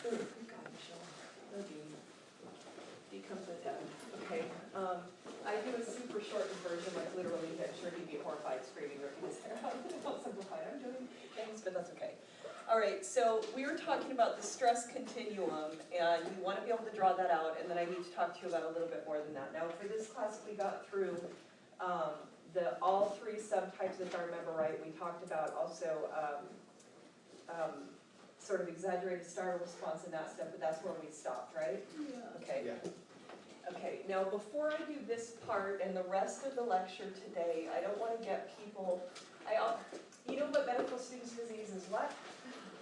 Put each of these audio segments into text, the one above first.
Good God, Michelle. No D comes with M. Okay. I do a super shortened version, like literally, I'm sure he'd be horrified screaming ripping his hair out. How simplified I'm doing things, but that's okay. All right, so we were talking about the stress continuum, and you want to be able to draw that out, and then I need to talk to you about a little bit more than that. Now, for this class, we got through all three subtypes, if I remember right. We talked about also sort of exaggerated startle response and that stuff, but that's where we stopped, right? Yeah. Okay. Yeah. Okay, now before I do this part and the rest of the lecture today, I don't want to get people, you know what medical students disease is what?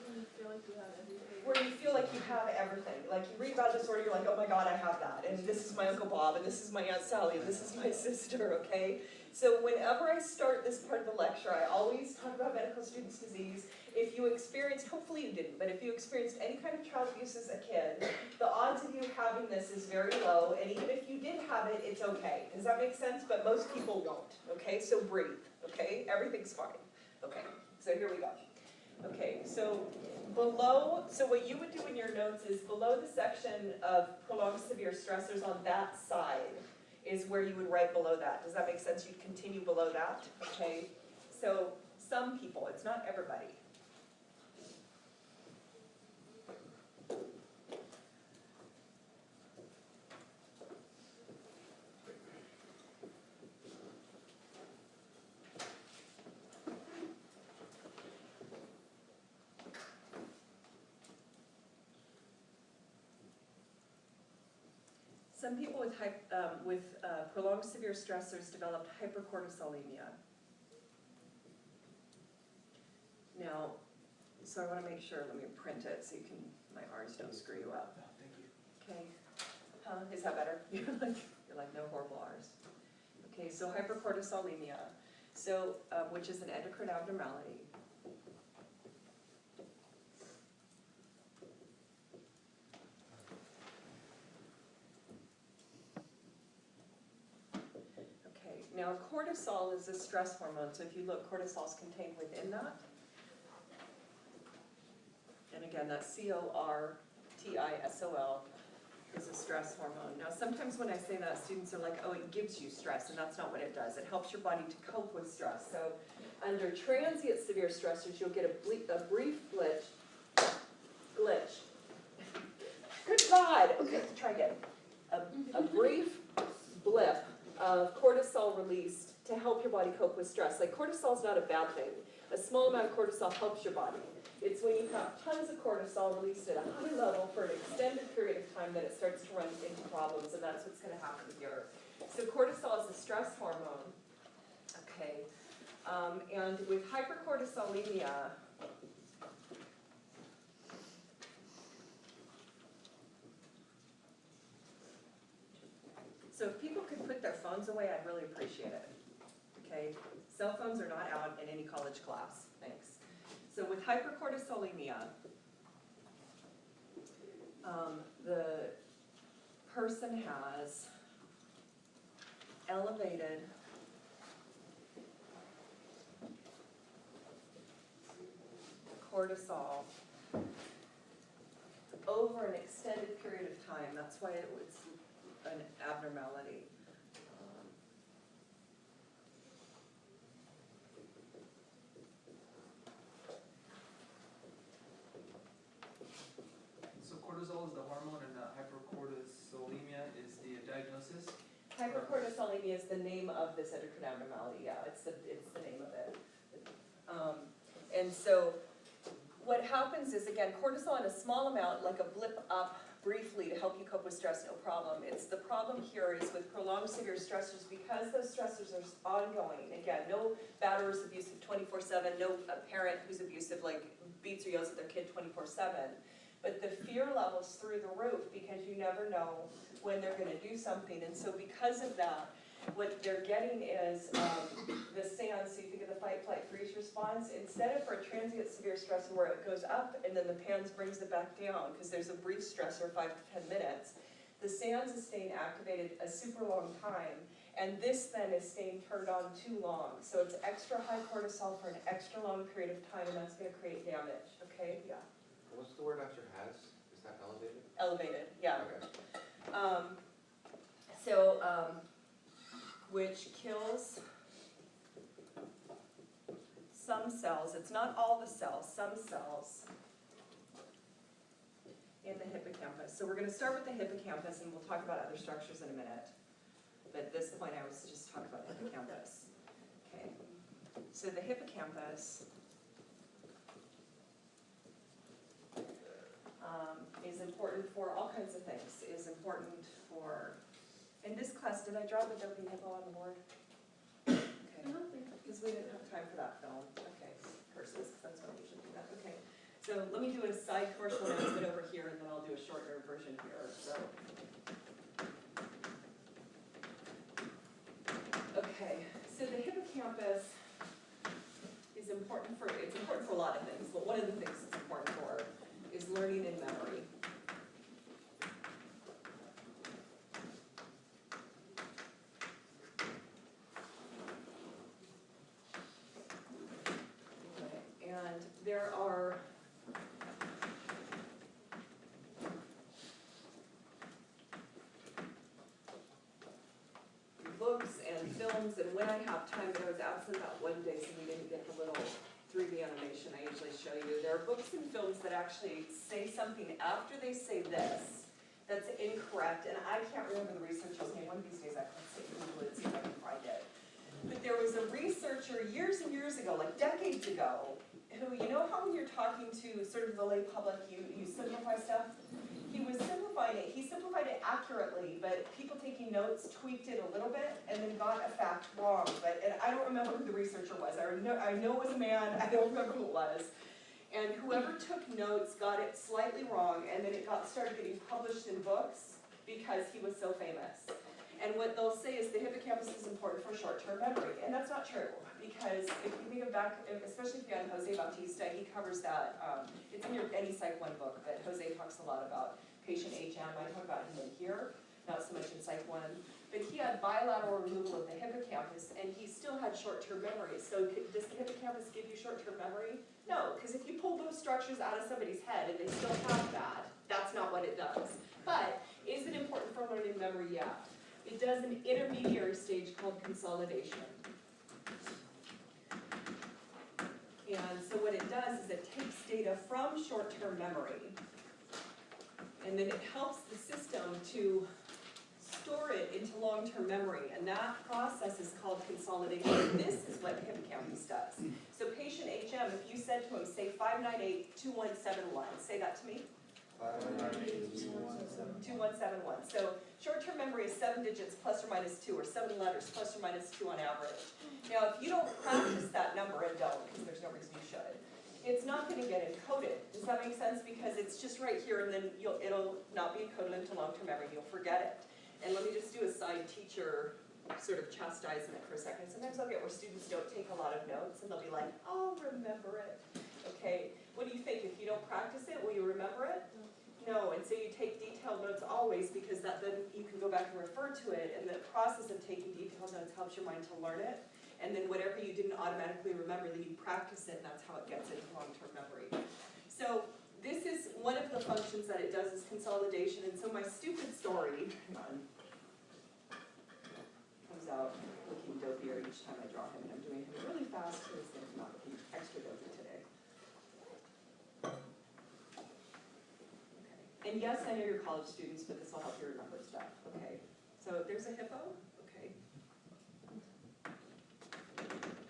When you feel like you have everything. Where you feel like you have everything. Like you read about a disorder, you're like, oh my God, I have that. And this is my Uncle Bob, and this is my Aunt Sally, and this is my sister, okay? So whenever I start this part of the lecture, I always talk about medical students disease. If you experienced, hopefully you didn't, but if you experienced any kind of child abuse as a kid, the odds of you having this is very low, and even if you did have it, it's okay. Does that make sense? But most people won't, okay? So breathe, okay? Everything's fine. Okay, so here we go. Okay, so so what you would do in your notes is below the section of prolonged severe stressors on that side is where you would write below that. Does that make sense? You'd continue below that, okay? So some people, it's not everybody. Some people with prolonged severe stressors developed hypercortisolemia. Now, so I want to make sure, let me print it so my R's don't screw you up. No, thank you. Okay, is that better? You're like no horrible R's. Okay, so hypercortisolemia, so which is an endocrine abnormality. Okay, now cortisol is a stress hormone, so if you look, cortisol is contained within that. And again, that's cortisol is a stress hormone. Now, sometimes when I say that, students are like, oh, it gives you stress, and that's not what it does. It helps your body to cope with stress. So under transient severe stressors, you'll get a brief glitch. Good God! Okay, let's try again. A brief blip of cortisol released to help your body cope with stress. Like cortisol is not a bad thing. A small amount of cortisol helps your body. It's when you have tons of cortisol released at a high level for an extended period of time that it starts to run into problems, and that's what's going to happen here. So cortisol is a stress hormone, okay, and with hypercortisolemia, so if people could put their phones away, I'd really appreciate it, okay? Cell phones are not out in any college class, thanks. So with hypercortisolemia, the person has elevated cortisol over an extended period of time. That's why it's an abnormality. So cortisol is the hormone and hypercortisolemia is the diagnosis? Hypercortisolemia is the name of this endocrine abnormality, yeah, it's the name of it. And so what happens is, again, cortisol in a small amount, like a blip up briefly to help you cope with stress, no problem. It's the problem here is with prolonged severe stressors, because those stressors are ongoing. Again, no batterer is abusive 24/7, no parent who's abusive like beats or yells at their kid 24/7. But the fear level's through the roof because you never know when they're going to do something. And so because of that, what they're getting is the SANS, so you think of the fight, flight, freeze response, instead of for a transient severe stressor where it goes up and then the PANS brings it back down because there's a brief stressor, 5 to 10 minutes, the SANS is staying activated a super long time, and this then is staying turned on too long. So it's extra high cortisol for an extra long period of time, and that's going to create damage. Okay? Yeah. What's the word after has? Is that elevated, yeah. Okay. Which kills some cells, it's not all the cells, some cells in the hippocampus. So we're gonna start with the hippocampus and we'll talk about other structures in a minute. But at this point I was just talking about the hippocampus. Okay, so the hippocampus is important for all kinds of things. Is important for, in this class, did I draw the dopey hippo on the board? I Okay, don't think because we didn't have time for that film. Okay, curses, that's when I usually do that. Okay, so let me do a side commercial announcement over here and then I'll do a shorter version here, so. Okay, so the hippocampus is important for, it's important for a lot of things, but one of the things it's important for is learning and memory. Okay, and there are books and films, and when I have time, I was absent that one day, so we didn't get the little 3D animation I usually show you. There are books and films that actually say something after they say this that's incorrect, and I can't remember the researcher's name. One of these days I can say Google it, see if I can find it. But there was a researcher years and years ago, like decades ago, who, you know how when you're talking to sort of the lay public, you simplify stuff? He was simplifying it, he simplified it accurately, but people taking notes tweaked it a little bit and then got a fact wrong. And I don't remember who the researcher was. I know it was a man, I don't remember who it was. And whoever took notes got it slightly wrong, and then it started getting published in books because he was so famous. And what they'll say is the hippocampus is important for short-term memory, and that's not true. Because if you think of back, especially if you're on Jose Bautista, he covers that, it's in any Psych 1 book, but Jose talks a lot about patient HM. I talk about him in here, not so much in Psych 1. But he had bilateral removal of the hippocampus, and he still had short-term memory. So does the hippocampus give you short-term memory? No, because if you pull those structures out of somebody's head and they still have that, that's not what it does. But is it important for learning memory? Yeah. It does an intermediary stage called consolidation. And so what it does is it takes data from short-term memory, and then it helps the system to store it into long-term memory, and that process is called consolidation. This is what the hippocampus does. So patient HM, if you said to him, say 598-2171, say that to me. 2171. So short-term memory is 7 digits plus or minus 2, or 7 letters plus or minus 2 on average. Now, if you don't practice that number, and don't, because there's no reason you should, it's not going to get encoded. Does that make sense? Because it's just right here, and then it'll not be encoded into long-term memory. You'll forget it. And let me just do a side teacher sort of chastisement for a second. Sometimes I'll get where students don't take a lot of notes, and they'll be like, I'll remember it. Okay, what do you think? If you don't practice it, will you remember it? No, and so you take detailed notes always, because then you can go back and refer to it, and the process of taking detailed notes helps your mind to learn it. And then whatever you didn't automatically remember, then you practice it, and that's how it gets into long-term memory. So this is one of the functions that it does, is consolidation. And so my stupid story, hang on, comes out looking dopier each time I draw him, and I'm doing him really fast, so he's not looking extra dopey today. And yes, I know you're college students, but this will help you remember stuff. Okay, so there's a hippo. Okay.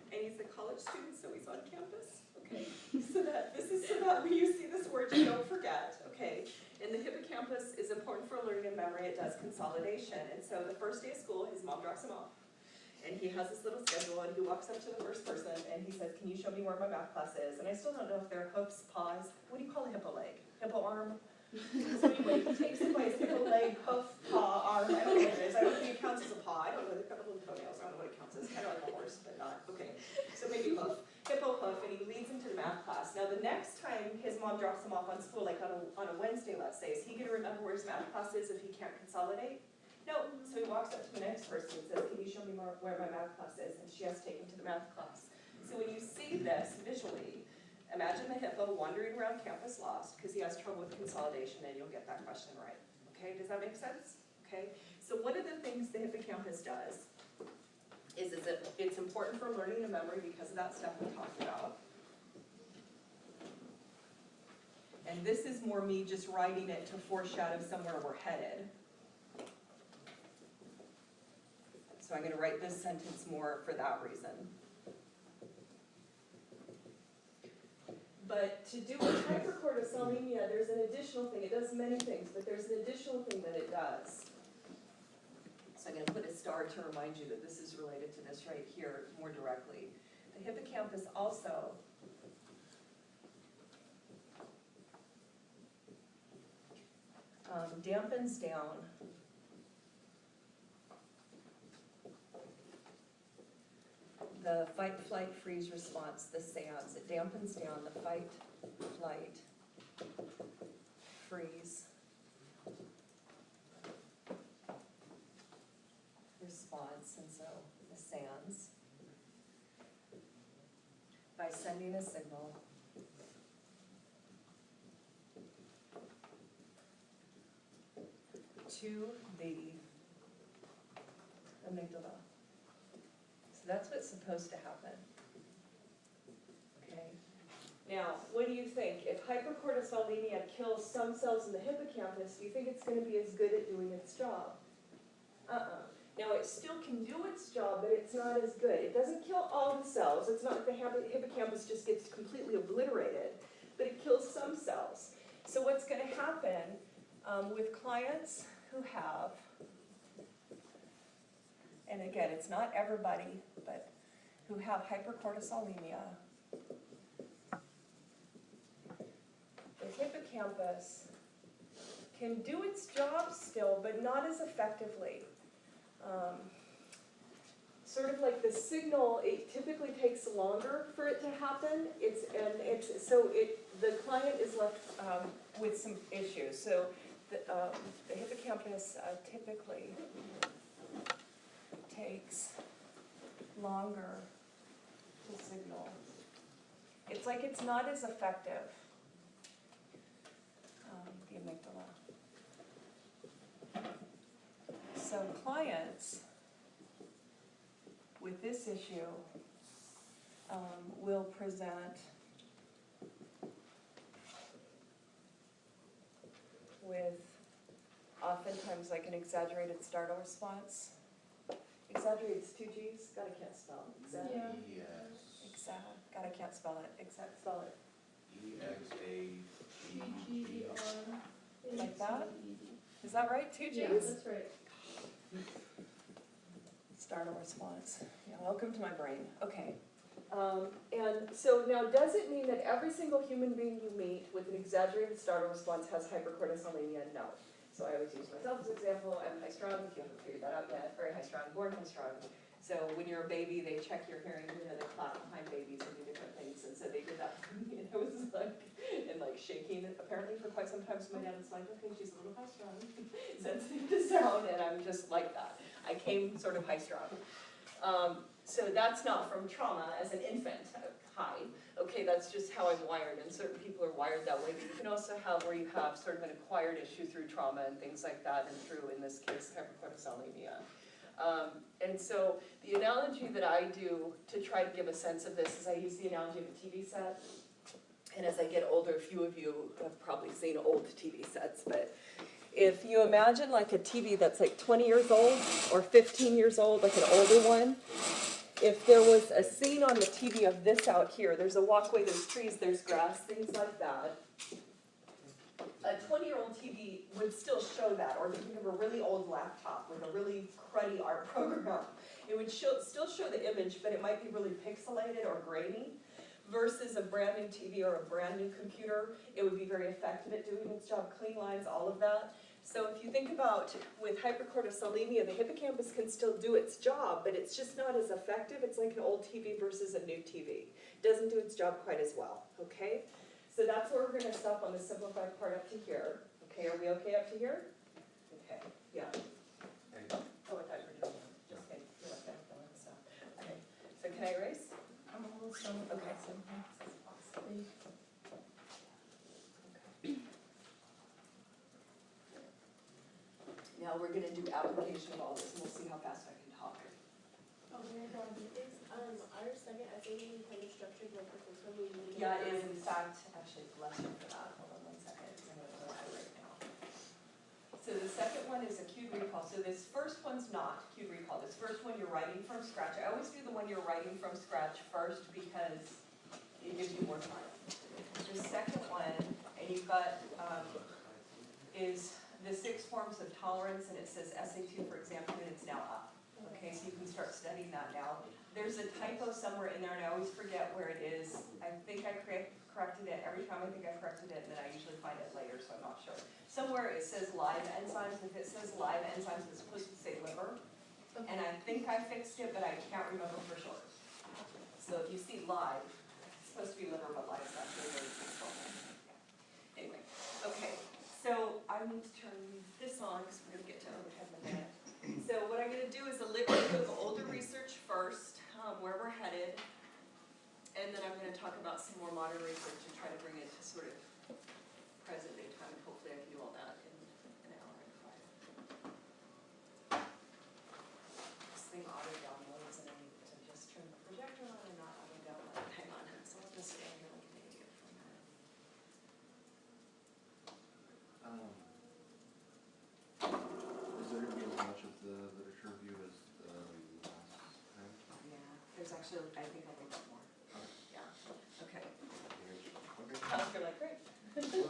And he's a college student, so he's on campus. Okay, so that when you see this word, you don't forget. Okay, and the hippocampus is important for learning and memory. It does consolidation. And so the first day of school, his mom drops him off. And he has this little schedule, and he walks up to the first person, and he says, can you show me where my math class is? And I still don't know if they're hoofs, paws. What do you call a hippo leg? Hippo arm? So anyway, he takes him by his hippo leg, hoof, paw, arm. I don't know what it is. I don't think it counts as a paw. I don't know. They've got little toenails. I don't know what it counts as. Kind of like a horse, but not. Okay. So maybe hoof. Hippo hoof, and he leads him to the math class. Now the next time his mom drops him off on school, like on a Wednesday, let's say, is he going to remember where his math class is if he can't consolidate? No. So he walks up to the next person and says, can you show me where my math class is? And she has to take him to the math class. So when you see this visually, Imagine the hippo wandering around campus lost because he has trouble with consolidation, and you'll get that question right. Okay, does that make sense? Okay, so one of the things the hippocampus does is that it's important for learning and memory because of that stuff we talked about. And this is more me just writing it to foreshadow somewhere we're headed. So I'm going to write this sentence more for that reason. But to do with hypercortisolemia, there's an additional thing. It does many things, but there's an additional thing that it does. So I'm going to put a star to remind you that this is related to this right here more directly. The hippocampus also dampens down the fight, flight, freeze response, the SANS. It dampens down the fight, flight, freeze response, and so the SANS, by sending a signal to the amygdala. So that's what's supposed to happen. Okay. Now, what do you think? If hypercortisolemia kills some cells in the hippocampus, do you think it's going to be as good at doing its job? Now, it still can do its job, but it's not as good. It doesn't kill all the cells. It's not that the hippocampus just gets completely obliterated, but it kills some cells. So what's going to happen with clients who have, and again, it's not everybody, but who have hypercortisolemia, the hippocampus can do its job still, but not as effectively. Sort of like the signal, it typically takes longer for it to happen. The client is left with some issues. So the hippocampus typically takes longer to signal. It's like it's not as effective, the amygdala. So clients with this issue will present with oftentimes like an exaggerated startle response. Exaggerated's 2 G's, God, I can't spell. Yeah. God, I can't spell it. Spell it. E-X-A-G-G-E-R. Like that? Is that right? 2 G's? Yeah, that's right. Startle response. Yeah, welcome to my brain. Okay. And so now, does it mean that every single human being you meet with an exaggerated startle response has hypercortisolemia? No. So I always use myself as an example. I'm high strung, if you haven't figured that out yet. Very high strung, born high strung. So when you're a baby, they check your hearing, they clap behind babies and do different things. And so they did that for me, and I was like shaking apparently for quite some time. So my dad was like, okay, she's a little high strung, sensitive to sound, and I'm just like that. I came sort of high strung. So that's not from trauma as an infant, high. Okay, that's just how I'm wired, and certain people are wired that way, but you can also have where you have sort of an acquired issue through trauma and things like that, and through, in this case, hypercortisolemia. And so the analogy that I do to try to give a sense of this is I use the analogy of a TV set. And as I get older, a few of you have probably seen old TV sets, but if you imagine like a TV that's like 20 years old or 15 years old, like an older one, if there was a scene on the TV of this out here, there's a walkway, there's trees, there's grass, things like that, a 20-year-old TV would still show that, or if you have a really old laptop with a really cruddy art program, it would still show the image, but it might be really pixelated or grainy, versus a brand new TV or a brand new computer. It would be very effective at doing its job, clean lines, all of that. So if you think about with hypercortisolemia, the hippocampus can still do its job, but it's just not as effective. It's like an old TV versus a new TV. It doesn't do its job quite as well, okay? So that's where we're going to stop on the simplified part up to here. Okay, are we okay up to here? Okay, yeah. Oh, I thought you were doing that. Just kidding. You left out the other stuff. Okay, so can I erase? I'm almost done with Okay. that. Now we're gonna do application of all this, and we'll see how fast I can talk. Oh, very good. Is, our second essay meeting kind of structured like the first one we meeting? Yeah, it is in fact, actually, bless you for that, hold on one second, I'm gonna go to it right now. So the second one is a cued recall, so this first one's not cued recall, this first one you're writing from scratch. I always do the one you're writing from scratch first because it gives you more time. The second one, and you've got, is the 6 forms of tolerance, and it says SA2 for example, and it's now up. Okay, so you can start studying that now. There's a typo somewhere in there, and I always forget where it is. I think I corrected it every time I think I corrected it, and then I usually find it later, so I'm not sure. Somewhere it says live enzymes. If it says live enzymes, it's supposed to say liver. And I think I fixed it, but I can't remember for sure. So if you see live, it's supposed to be liver, but live is actually really useful. Anyway, okay, so I need to turn this on because we're going to get to overhead in a minute. So what I'm going to do is a little bit of older research first, where we're headed, and then I'm going to talk about some more modern research and try to bring it to sort of present day time. Hopefully I can do all that in an hour and 5. This thing auto downloads, and I need to just turn the projector on and not auto download. Hang on, so I'll just stand here like an idiot for a minute. Is there going to be as much of the literature review as the last time? Yeah, there's actually, I think I'll take up more. Yeah, okay. Okay. You're like, great.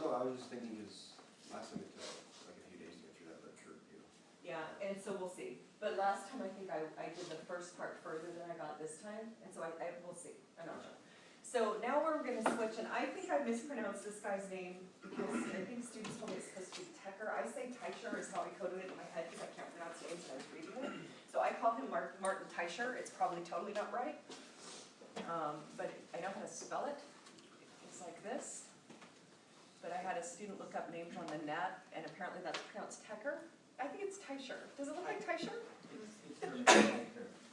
Well, no, I was just thinking because last time it took like a few days to get through that literature review. Yeah, and so we'll see. But last time I think I did the first part further than I got this time, and so we'll see. I'm not sure. So now we're going to switch, and I think I mispronounced this guy's name because I think students told me it's supposed to be Tecker. I say Teicher is how I coded it in my head because I can't pronounce names and I was reading it. So I call him Martin Teicher. It's probably totally not right, but I know how to spell it. It's like this. But I had a student look up names on the net, and apparently that's pronounced Tecker. I think it's Teicher. Does it look like Teicher?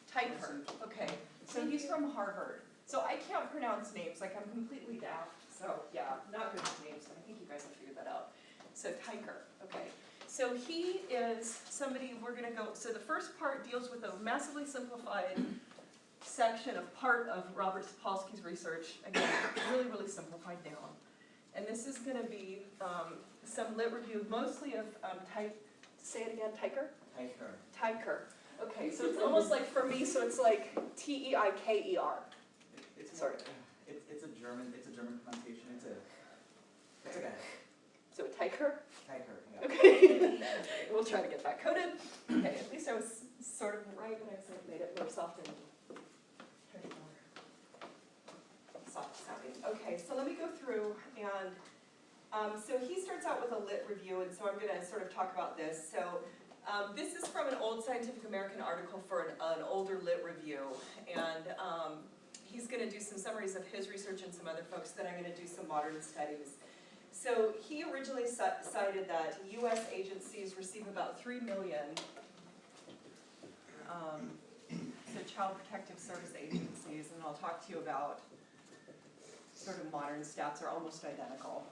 Teicher, okay. So he's from Harvard. So I can't pronounce names, like I'm completely daft. So yeah, not good with names, but I think you guys have figured that out. So Teicher, okay. So he is somebody we're gonna go, so the first part deals with a massively simplified section of part of Robert Sapolsky's research. Again, really, really simplified down. And this is gonna be some lit review, mostly of say it again, Teicher? Teicher. Teicher. Okay, so it's almost like for me, so it's like T-E-I-K-E-R. Sorry. It's a German pronunciation. It's a guy. So Teicher? Teicher, yeah. Okay. We'll try to get that coded. Okay, at least I was sort of right when I said made it more soft and soft sounding. Okay, so let me go through and so he starts out with a lit review, and so I'm going to sort of talk about this. So this is from an old Scientific American article for an older lit review, and he's going to do some summaries of his research and some other folks, then I'm going to do some modern studies. So he originally cited that U.S. agencies receive about 3 million, so Child Protective Service agencies, and I'll talk to you about sort of modern stats are almost identical.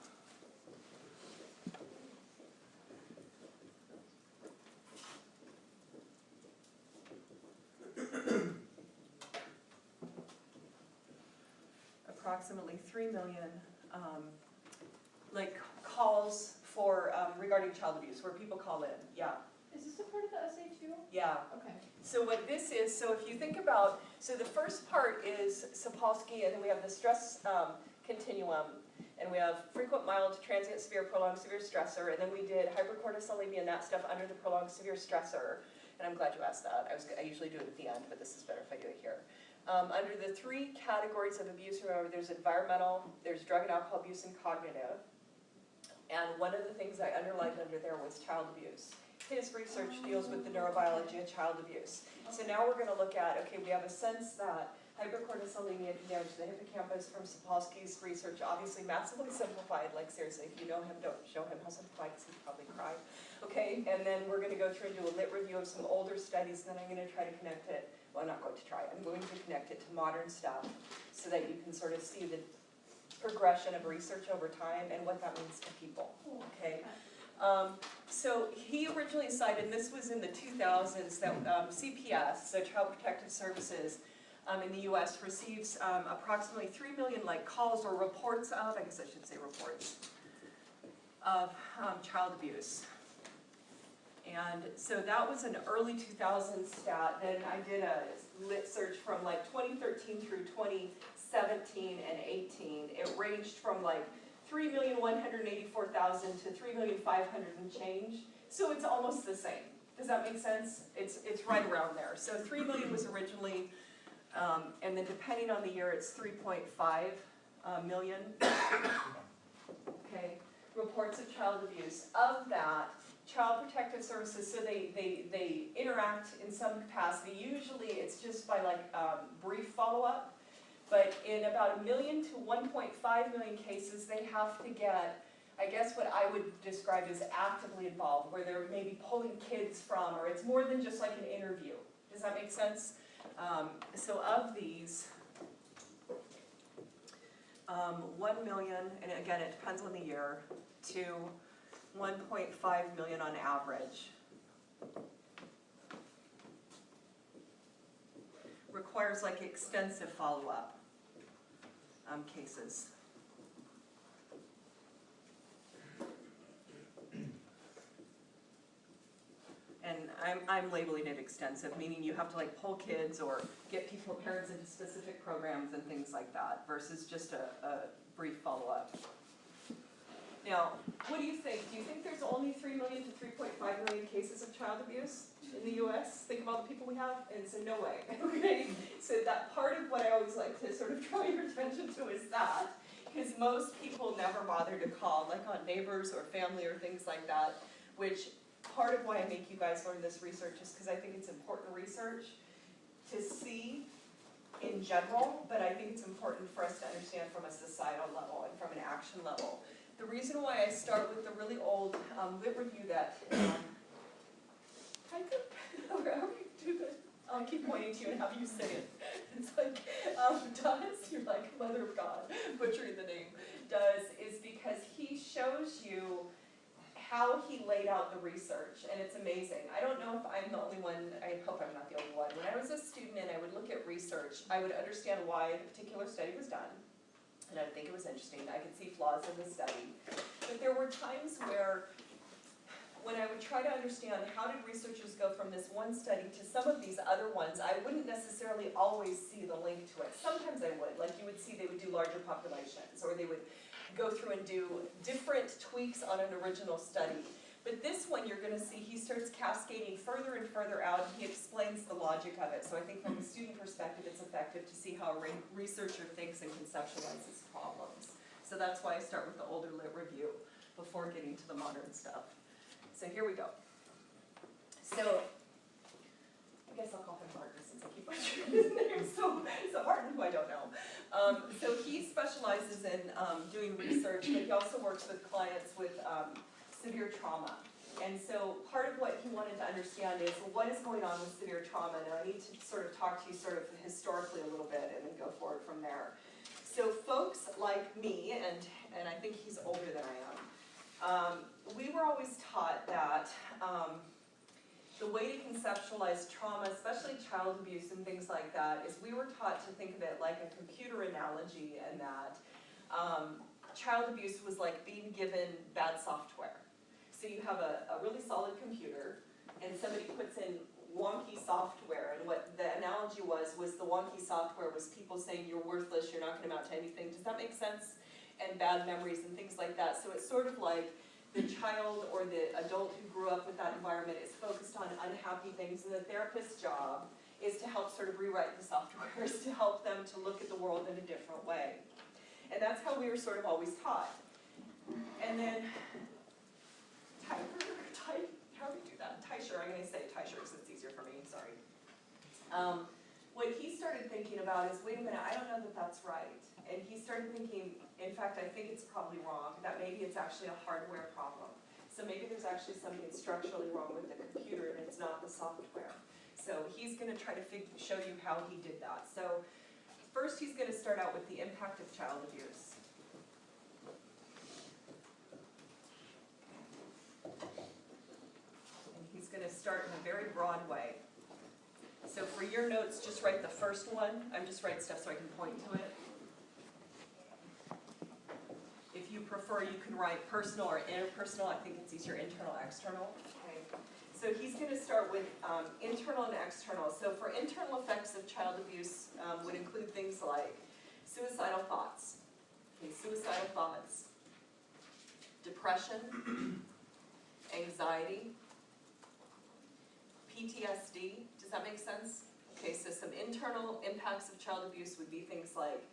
Approximately 3 million like calls for regarding child abuse, where people call in. Yeah. Is this a part of the essay too? Yeah. Okay. So what this is, so if you think about, so the first part is Sapolsky, and then we have the stress continuum, and we have frequent, mild, transient, severe, prolonged, severe stressor, and then we did hypercortisolemia and that stuff under the prolonged severe stressor. And I'm glad you asked that. I usually do it at the end, but this is better if I do it here. Under the 3 categories of abuse, remember, there's environmental, there's drug and alcohol abuse, and cognitive. And one of the things I underlined under there was child abuse. His research deals with the neurobiology of child abuse. So now we're going to look at, okay, we have a sense that hypercortisolemia can damage the hippocampus from Sapolsky's research, obviously massively simplified, like seriously, if you know him, don't show him how simplified, because he'd probably cry. Okay, and then we're going to go through and do a lit review of some older studies, and then I'm going to try to connect it, well, I'm not going to try, I'm going to connect it to modern stuff, so that you can sort of see the progression of research over time and what that means to people, okay? So he originally cited, and this was in the 2000s, that CPS, so Child Protective Services in the US receives approximately 3 million like calls or reports of, I guess I should say reports, of child abuse. And so that was an early 2000s stat. Then I did a lit search from like 2013 through 2017 and 18. It ranged from like 3,184,000 to 3,500,000 and change. So it's almost the same. Does that make sense? It's right around there. So 3 million was originally, and then depending on the year, it's 3.5 million. Okay, reports of child abuse. Of that, Child Protective Services, so they interact in some capacity. Usually it's just by like brief follow-up, but in about 1 million to 1.5 million cases, they have to get, I guess what I would describe as actively involved, where they're maybe pulling kids from, or it's more than just like an interview. Does that make sense? So of these, 1 million, and again, it depends on the year, to 1.5 million on average requires like extensive follow-up cases. And I'm labeling it extensive, meaning you have to like pull kids or get people, parents into specific programs and things like that versus just a brief follow-up. Now, what do you think? Do you think there's only 3 million to 3.5 million cases of child abuse in the US? Think of all the people we have, and so no way, okay? So that part of what I always like to sort of draw your attention to is that, because most people never bother to call, like on neighbors or family or things like that, which part of why I make you guys learn this research is because I think it's important research to see in general, but I think it's important for us to understand from a societal level and from an action level. The reason why I start with the really old lit review that, however you do this, I'll keep pointing to you and have you say it. It's like, does, you're like, Mother of God, butchering the name, does, is because he shows you how he laid out the research, and it's amazing. I don't know if I'm the only one, I hope I'm not the only one. When I was a student and I would look at research, I would understand why the particular study was done. And I would think it was interesting. I could see flaws in the study. But there were times where, when I would try to understand how did researchers go from this one study to some of these other ones, I wouldn't necessarily always see the link to it. Sometimes I would. Like you would see they would do larger populations, or they would go through and do different tweaks on an original study. But this one you're going to see he starts cascading further and further out, and he explains the logic of it. So I think from a student perspective it's effective to see how a researcher thinks and conceptualizes problems. So that's why I start with the older lit review before getting to the modern stuff. So here we go. So I guess I'll call him Martin since I keep butchering his name. So Martin, who I don't know. So he specializes in doing research, but he also works with clients with severe trauma. And so part of what he wanted to understand is what is going on with severe trauma. Now I need to sort of talk to you sort of historically a little bit and then go forward from there. So folks like me, and I think he's older than I am, we were always taught that the way to conceptualize trauma, especially child abuse and things like that, is we were taught to think of it like a computer analogy, and that child abuse was like being given bad software. So you have a really solid computer, and somebody puts in wonky software, and what the analogy was the wonky software was people saying you're worthless, you're not going to amount to anything. Does that make sense? And bad memories and things like that. So it's sort of like the child or the adult who grew up with that environment is focused on unhappy things, and the therapist's job is to help sort of rewrite the software, is to help them to look at the world in a different way. And that's how we were sort of always taught. And then how do you do that? Teicher, I'm going to say Teicher because it's easier for me, sorry. What he started thinking about is, wait a minute, I don't know that that's right. And he started thinking, in fact, I think it's probably wrong, that maybe it's actually a hardware problem. So maybe there's actually something structurally wrong with the computer and it's not the software. So he's going to try to show you how he did that. So first he's going to start out with the impact of child abuse. start in a very broad way. So for your notes, just write the first one. I'm just writing stuff so I can point to it. If you prefer, you can write personal or interpersonal. I think it's easier internal, external. Okay. So he's going to start with internal and external. So for internal effects of child abuse would include things like suicidal thoughts. Okay, suicidal thoughts, depression, anxiety, PTSD. Does that make sense? Okay, so some internal impacts of child abuse would be things like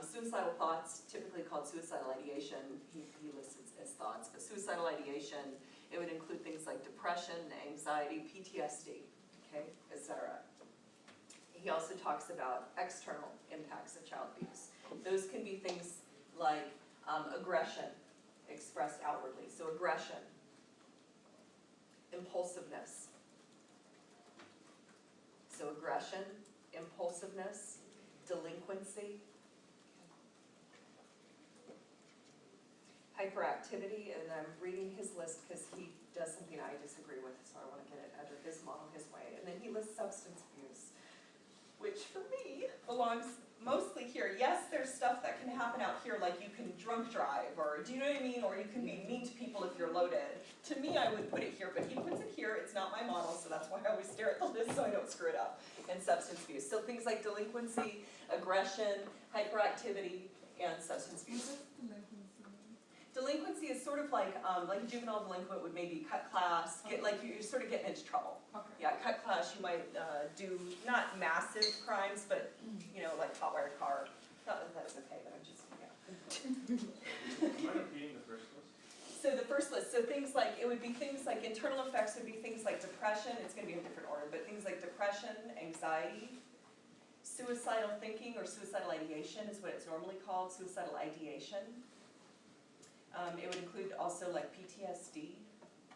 suicidal thoughts, typically called suicidal ideation. He lists it as thoughts, but suicidal ideation, it would include things like depression, anxiety, PTSD, okay, etc. He also talks about external impacts of child abuse. Those can be things like aggression expressed outwardly. So aggression, impulsiveness. So aggression, impulsiveness, delinquency, hyperactivity, and I'm reading his list because he does something I disagree with, so I want to get it under his model, his way. And then he lists substance abuse, which for me belongs mostly here. Yes, there's stuff that can happen out here, like you can drunk drive, or do you know what I mean? Or you can be mean to people if you're loaded. To me, I would put it here, but he puts it here. It's not my model, so that's why I always stare at the list so I don't screw it up. And substance abuse. So things like delinquency, aggression, hyperactivity, and substance abuse. Delinquency is sort of like a juvenile delinquent would maybe cut class, get like you're sort of getting into trouble. Okay. Yeah, cut class, you might do not massive crimes, but you know, like hotwire car. Not that that's okay, but I'm just, yeah. Am I repeating the first list? So the first list, so things like, it would be things like internal effects would be things like depression, it's gonna be in a different order, but things like depression, anxiety, suicidal thinking or suicidal ideation is what it's normally called, suicidal ideation. It would include also like PTSD,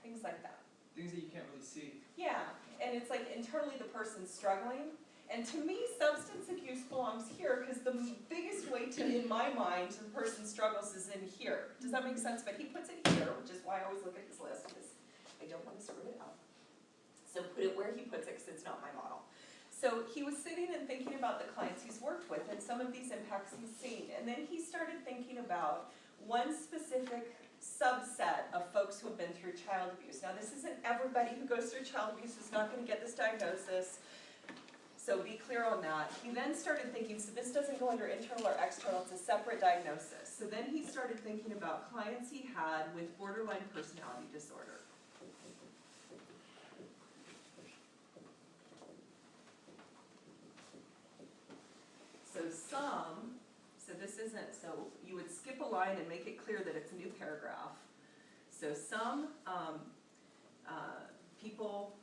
things like that. Things that you can't really see. Yeah, and it's like internally the person's struggling. And to me, substance abuse belongs here because the biggest way to, in my mind, the person struggles is in here. Does that make sense? But he puts it here, which is why I always look at his list because I don't want to screw it up. So put it where he puts it because it's not my model. So he was sitting and thinking about the clients he's worked with and some of these impacts he's seen. And then he started thinking about one specific subset of folks who have been through child abuse. Now this isn't everybody who goes through child abuse is not going to get this diagnosis, so be clear on that. He then started thinking, so this doesn't go under internal or external, it's a separate diagnosis. So then he started thinking about clients he had with borderline personality disorder. So this isn't, so you would skip a line and make it clear that it's a new paragraph. So some people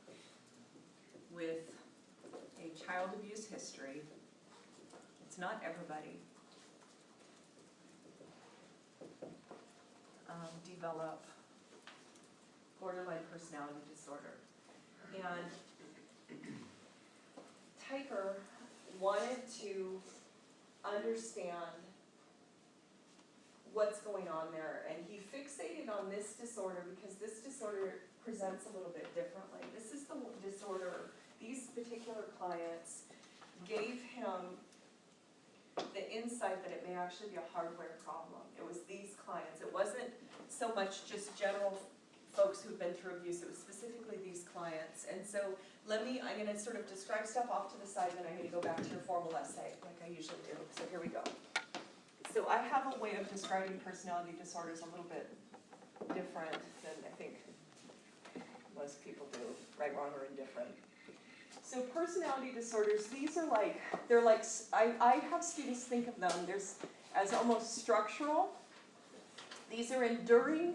with a child abuse history, it's not everybody, develop borderline personality disorder. And Tyker wanted to understand what's going on there, and he fixated on this disorder because this disorder presents a little bit differently. This is the disorder, these particular clients gave him the insight that it may actually be a hardware problem. It was these clients. It wasn't so much just general folks who've been through abuse, it was specifically these clients. And so I'm gonna sort of describe stuff off to the side, and then I'm gonna go back to your formal essay, like I usually do. So here we go. So I have a way of describing personality disorders a little bit different than I think most people do, right, wrong, or indifferent. So personality disorders, these are like, they're like, I have students think of them as almost structural. These are enduring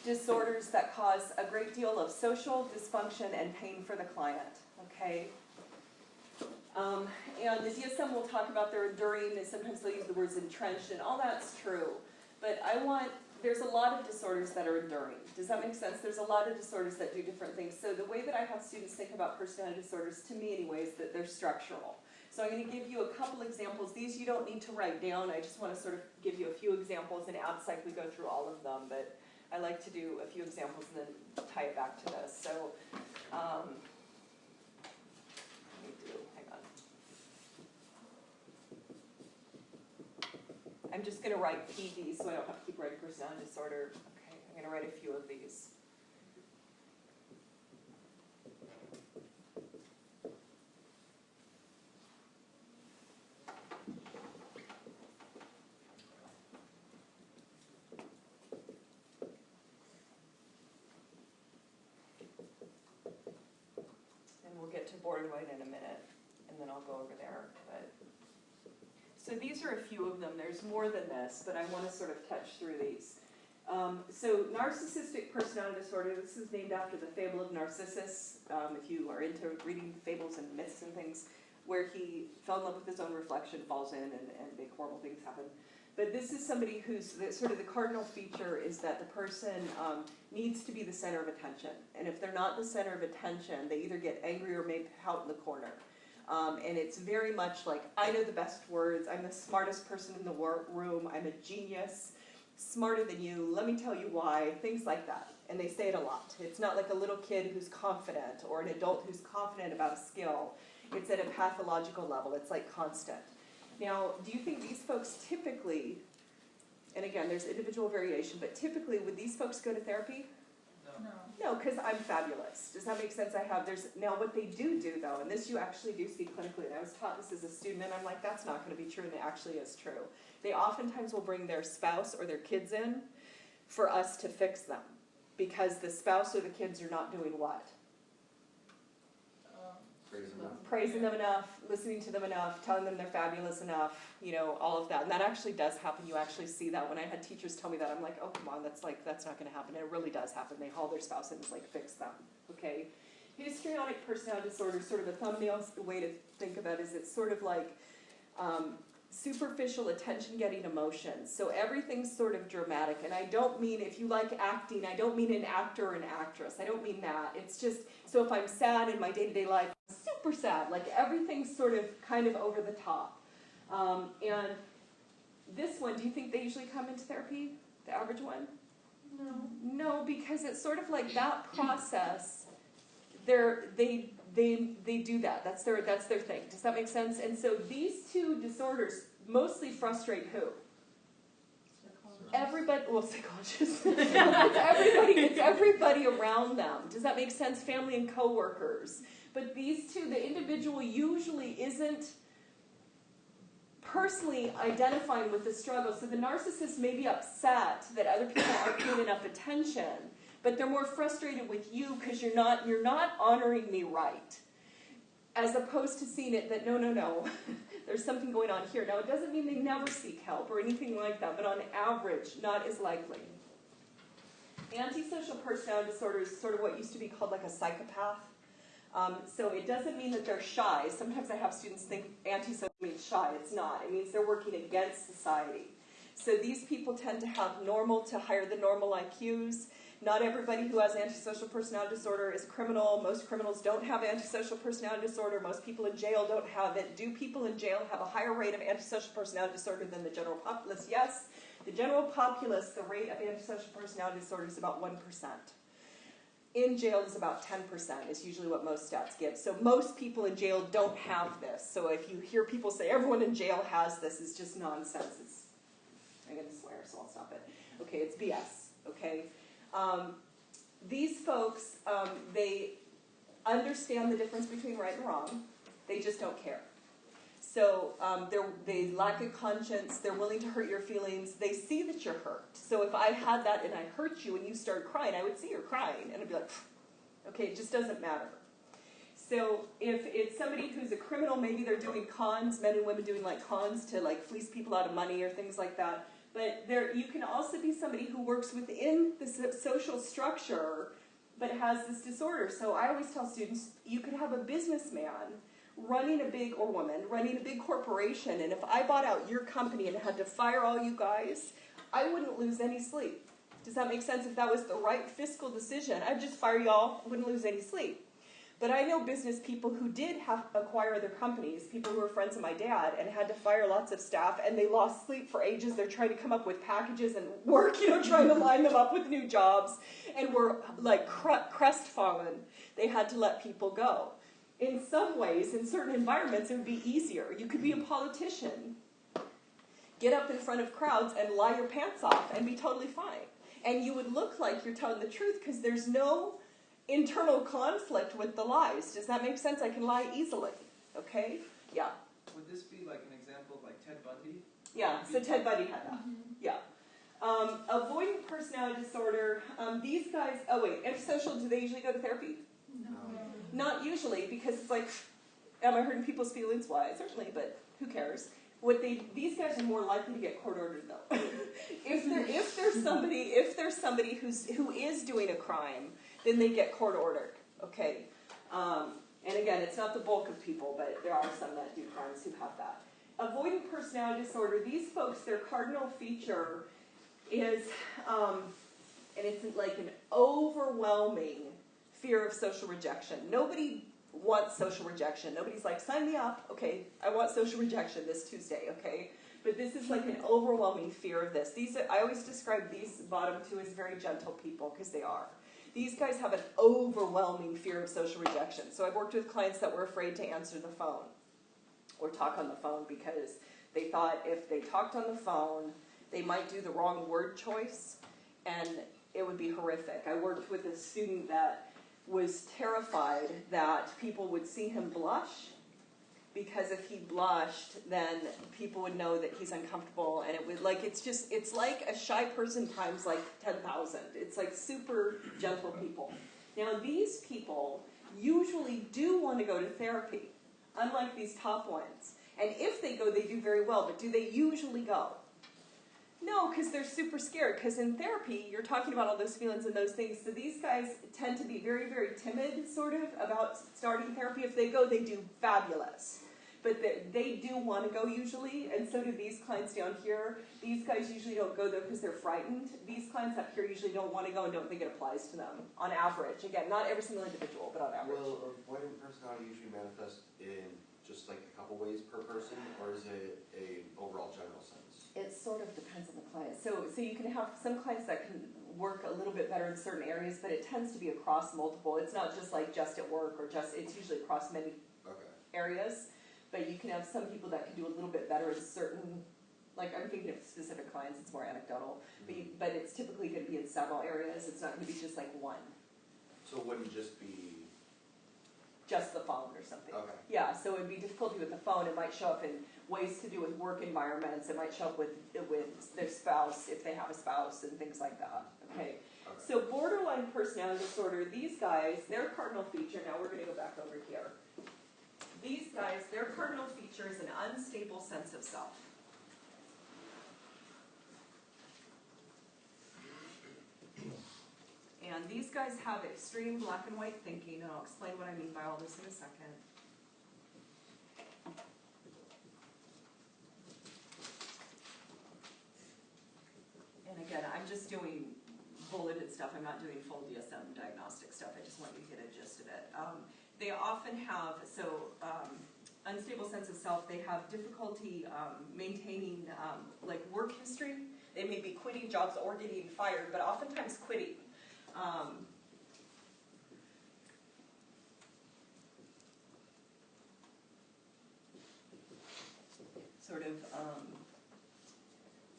disorders that cause a great deal of social dysfunction and pain for the client, okay? And the DSM will talk about their enduring, and sometimes they use the words entrenched, and all that's true. But there's a lot of disorders that are enduring. Does that make sense? There's a lot of disorders that do different things. So the way that I have students think about personality disorders, to me anyway, is that they're structural. So I'm going to give you a couple examples. These you don't need to write down. I just want to sort of give you a few examples, and outside we go through all of them. But I like to do a few examples and then tie it back to this. So write PD so I don't have to keep writing personality disorder. Okay, I'm gonna write a few of these. And we'll get to borderline in a minute, and then I'll go over there. But so these are a few of them. There's more than this, but I want to sort of touch through these. So narcissistic personality disorder, this is named after the fable of Narcissus, if you are into reading fables and myths and things, where he fell in love with his own reflection, falls in, and big horrible things happen. But this is somebody who's, sort of the cardinal feature is that the person needs to be the center of attention. And if they're not the center of attention, they either get angry or may pout in the corner. And it's very much like, I know the best words, I'm the smartest person in the room, I'm a genius, smarter than you, let me tell you why, things like that. And they say it a lot. It's not like a little kid who's confident or an adult who's confident about a skill. It's at a pathological level, it's like constant. Now, do you think these folks typically, and again, there's individual variation, but typically would these folks go to therapy? No, because I'm fabulous. Does that make sense? Now what they do though, and this you actually do see clinically, and I was taught this as a student, and I'm like, that's not going to be true, and it actually is true. They oftentimes will bring their spouse or their kids in for us to fix them, because the spouse or the kids are not doing what? Praising them enough, listening to them enough, telling them they're fabulous enough, all of that. And that actually does happen. You actually see that. When I had teachers tell me that, I'm like, oh, come on, that's not going to happen. And it really does happen. They haul their spouse in and fix them, okay? Histrionic personality disorder, sort of a thumbnail way to think about it is it's sort of like superficial attention-getting emotions. So everything's sort of dramatic. And I don't mean, if you like acting, I don't mean an actor or an actress. I don't mean that. It's just, so if I'm sad in my day-to-day life, I'm super sad. Like everything's sort of kind of over the top. And this one, do you think they usually come into therapy, the average one? No. No, because it's sort of like that process, they do that. That's their thing. Does that make sense? And so these two disorders mostly frustrate who? Everybody, well, psychologists. It's everybody around them. Does that make sense? Family and coworkers. But these two, the individual usually isn't personally identifying with the struggle. So the narcissist may be upset that other people aren't paying enough attention, but they're more frustrated with you because you're not honoring me right. As opposed to seeing it that, no, there's something going on here. Now, it doesn't mean they never seek help or anything like that, but on average, not as likely. Antisocial personality disorder is sort of what used to be called like a psychopath. So it doesn't mean that they're shy. Sometimes I have students think antisocial means shy. It's not. It means they're working against society. So these people tend to have normal to higher than normal IQs. Not everybody who has antisocial personality disorder is criminal. Most criminals don't have antisocial personality disorder. Most people in jail don't have it. Do people in jail have a higher rate of antisocial personality disorder than the general populace? Yes. The general populace, the rate of antisocial personality disorder is about 1%. In jail is about 10%, is usually what most stats give. So most people in jail don't have this. So if you hear people say everyone in jail has this, it's just nonsense. I'm going to swear, so I'll stop it. Okay, it's BS, okay? These folks, they understand the difference between right and wrong. They just don't care. So they lack a conscience. They're willing to hurt your feelings. They see that you're hurt. So if I had that and I hurt you and you started crying, I would see you're crying. And I'd be like, okay, it just doesn't matter. So if it's somebody who's a criminal, maybe they're doing cons, men and women doing like cons to like fleece people out of money or things like that. But you can also be somebody who works within the social structure but has this disorder. So I always tell students, you could have a businessman running a big corporation, and if I bought out your company and had to fire all you guys, I wouldn't lose any sleep. Does that make sense? If that was the right fiscal decision, I'd just fire y'all, wouldn't lose any sleep. But I know business people who did acquire other companies, people who were friends of my dad, and had to fire lots of staff, and they lost sleep for ages. They're trying to come up with packages and work, trying to line them up with new jobs, and were like crestfallen. They had to let people go. In some ways, in certain environments, it would be easier. You could be a politician. get up in front of crowds and lie your pants off and be totally fine. And you would look like you're telling the truth because there's no internal conflict with the lies. Does that make sense? I can lie easily. Okay? Yeah. Would this be like an example of like Ted Bundy? Yeah, so Ted Bundy had that. Yeah. Avoidant personality disorder. These guys, oh wait, antisocial, do they usually go to therapy? Not usually, because it's like, am I hurting people's feelings? Why? Certainly, but who cares? These guys are more likely to get court ordered though. if there's somebody who is doing a crime, then they get court ordered. Okay. And again, it's not the bulk of people, but there are some that do crimes who have that. Avoidant personality disorder, these folks, their cardinal feature is, and it's like an overwhelming fear of social rejection. Nobody wants social rejection. Nobody's like, sign me up. Okay, I want social rejection this Tuesday, okay? But this is like an overwhelming fear of this. I always describe these bottom two as very gentle people, because they are. These guys have an overwhelming fear of social rejection. So I've worked with clients that were afraid to answer the phone or talk on the phone because they thought if they talked on the phone, they might do the wrong word choice and it would be horrific. I worked with a student that was terrified that people would see him blush, because if he blushed, then people would know that he's uncomfortable, and it would it's like a shy person times like 10,000. It's like super gentle people. Now these people usually do want to go to therapy, unlike these top ones. And if they go, they do very well, but do they usually go? No, because they're super scared, because in therapy, you're talking about all those feelings and those things, so these guys tend to be very, very timid, sort of, about starting therapy. If they go, they do fabulous. But they do want to go usually, and so do these clients down here. These guys usually don't go, though, because they're frightened. These clients up here usually don't want to go and don't think it applies to them, on average. Again, not every single individual, but on average. Will avoidant personality usually manifest in just like a couple ways per person, or is it a overall general sense? It sort of depends on the client. So you can have some clients that can work a little bit better in certain areas, but it tends to be across multiple. It's not just like just at work, or it's usually across many areas. But you can have some people that can do a little bit better in certain, like I'm thinking of specific clients, it's more anecdotal, but it's typically going to be in several areas. It's not going to be just like one. So it wouldn't just be just the phone or something. Okay. Yeah, so it would be difficulty with the phone. It might show up in ways to do with work environments. It might show up with their spouse, if they have a spouse, and things like that. Okay. So borderline personality disorder, these guys, their cardinal feature, now we're going to go back over here. These guys, their cardinal feature is an unstable sense of self. And these guys have extreme black and white thinking, and I'll explain what I mean by all this in a second. And again, I'm just doing bulleted stuff. I'm not doing full DSM diagnostic stuff. I just want you to get a gist of it. They often have, unstable sense of self, they have difficulty maintaining like work history. They may be quitting jobs or getting fired, but oftentimes quitting.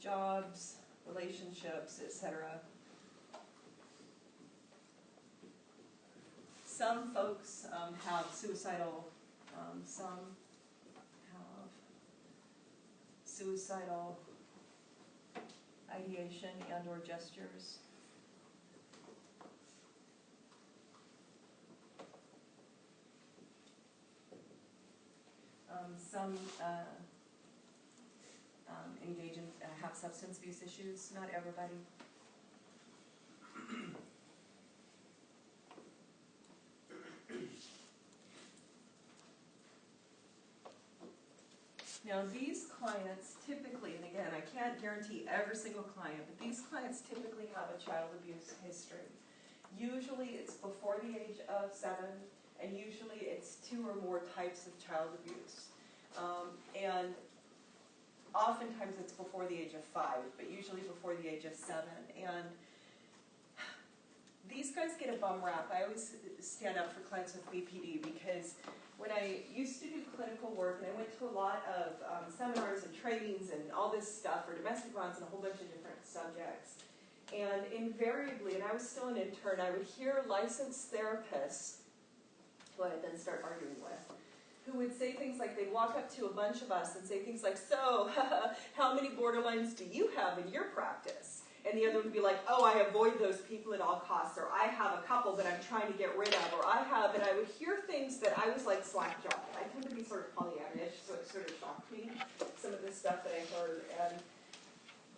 Jobs, relationships, etc. Some folks have suicidal, some have suicidal ideation and or gestures. Some engage in, have substance abuse issues, not everybody. Now these clients typically, and again, I can't guarantee every single client, but these clients typically have a child abuse history. Usually it's before the age of 7, and usually it's 2 or more types of child abuse. And oftentimes it's before the age of 5, but usually before the age of 7. And these guys get a bum rap. I always stand up for clients with BPD because when I used to do clinical work, and I went to a lot of seminars and trainings and all this stuff for domestic violence and a whole bunch of different subjects. And invariably, and I was still an intern, I would hear licensed therapists, who I'd then start arguing with, who would say things like, they'd walk up to a bunch of us and say things like, so, how many borderlines do you have in your practice? And the other would be like, oh, I avoid those people at all costs, or I have a couple that I'm trying to get rid of, or I have, and I would hear things that I was like slack-jawed. I tend to be sort of Pollyannish, so it sort of shocked me, some of the stuff that I heard. And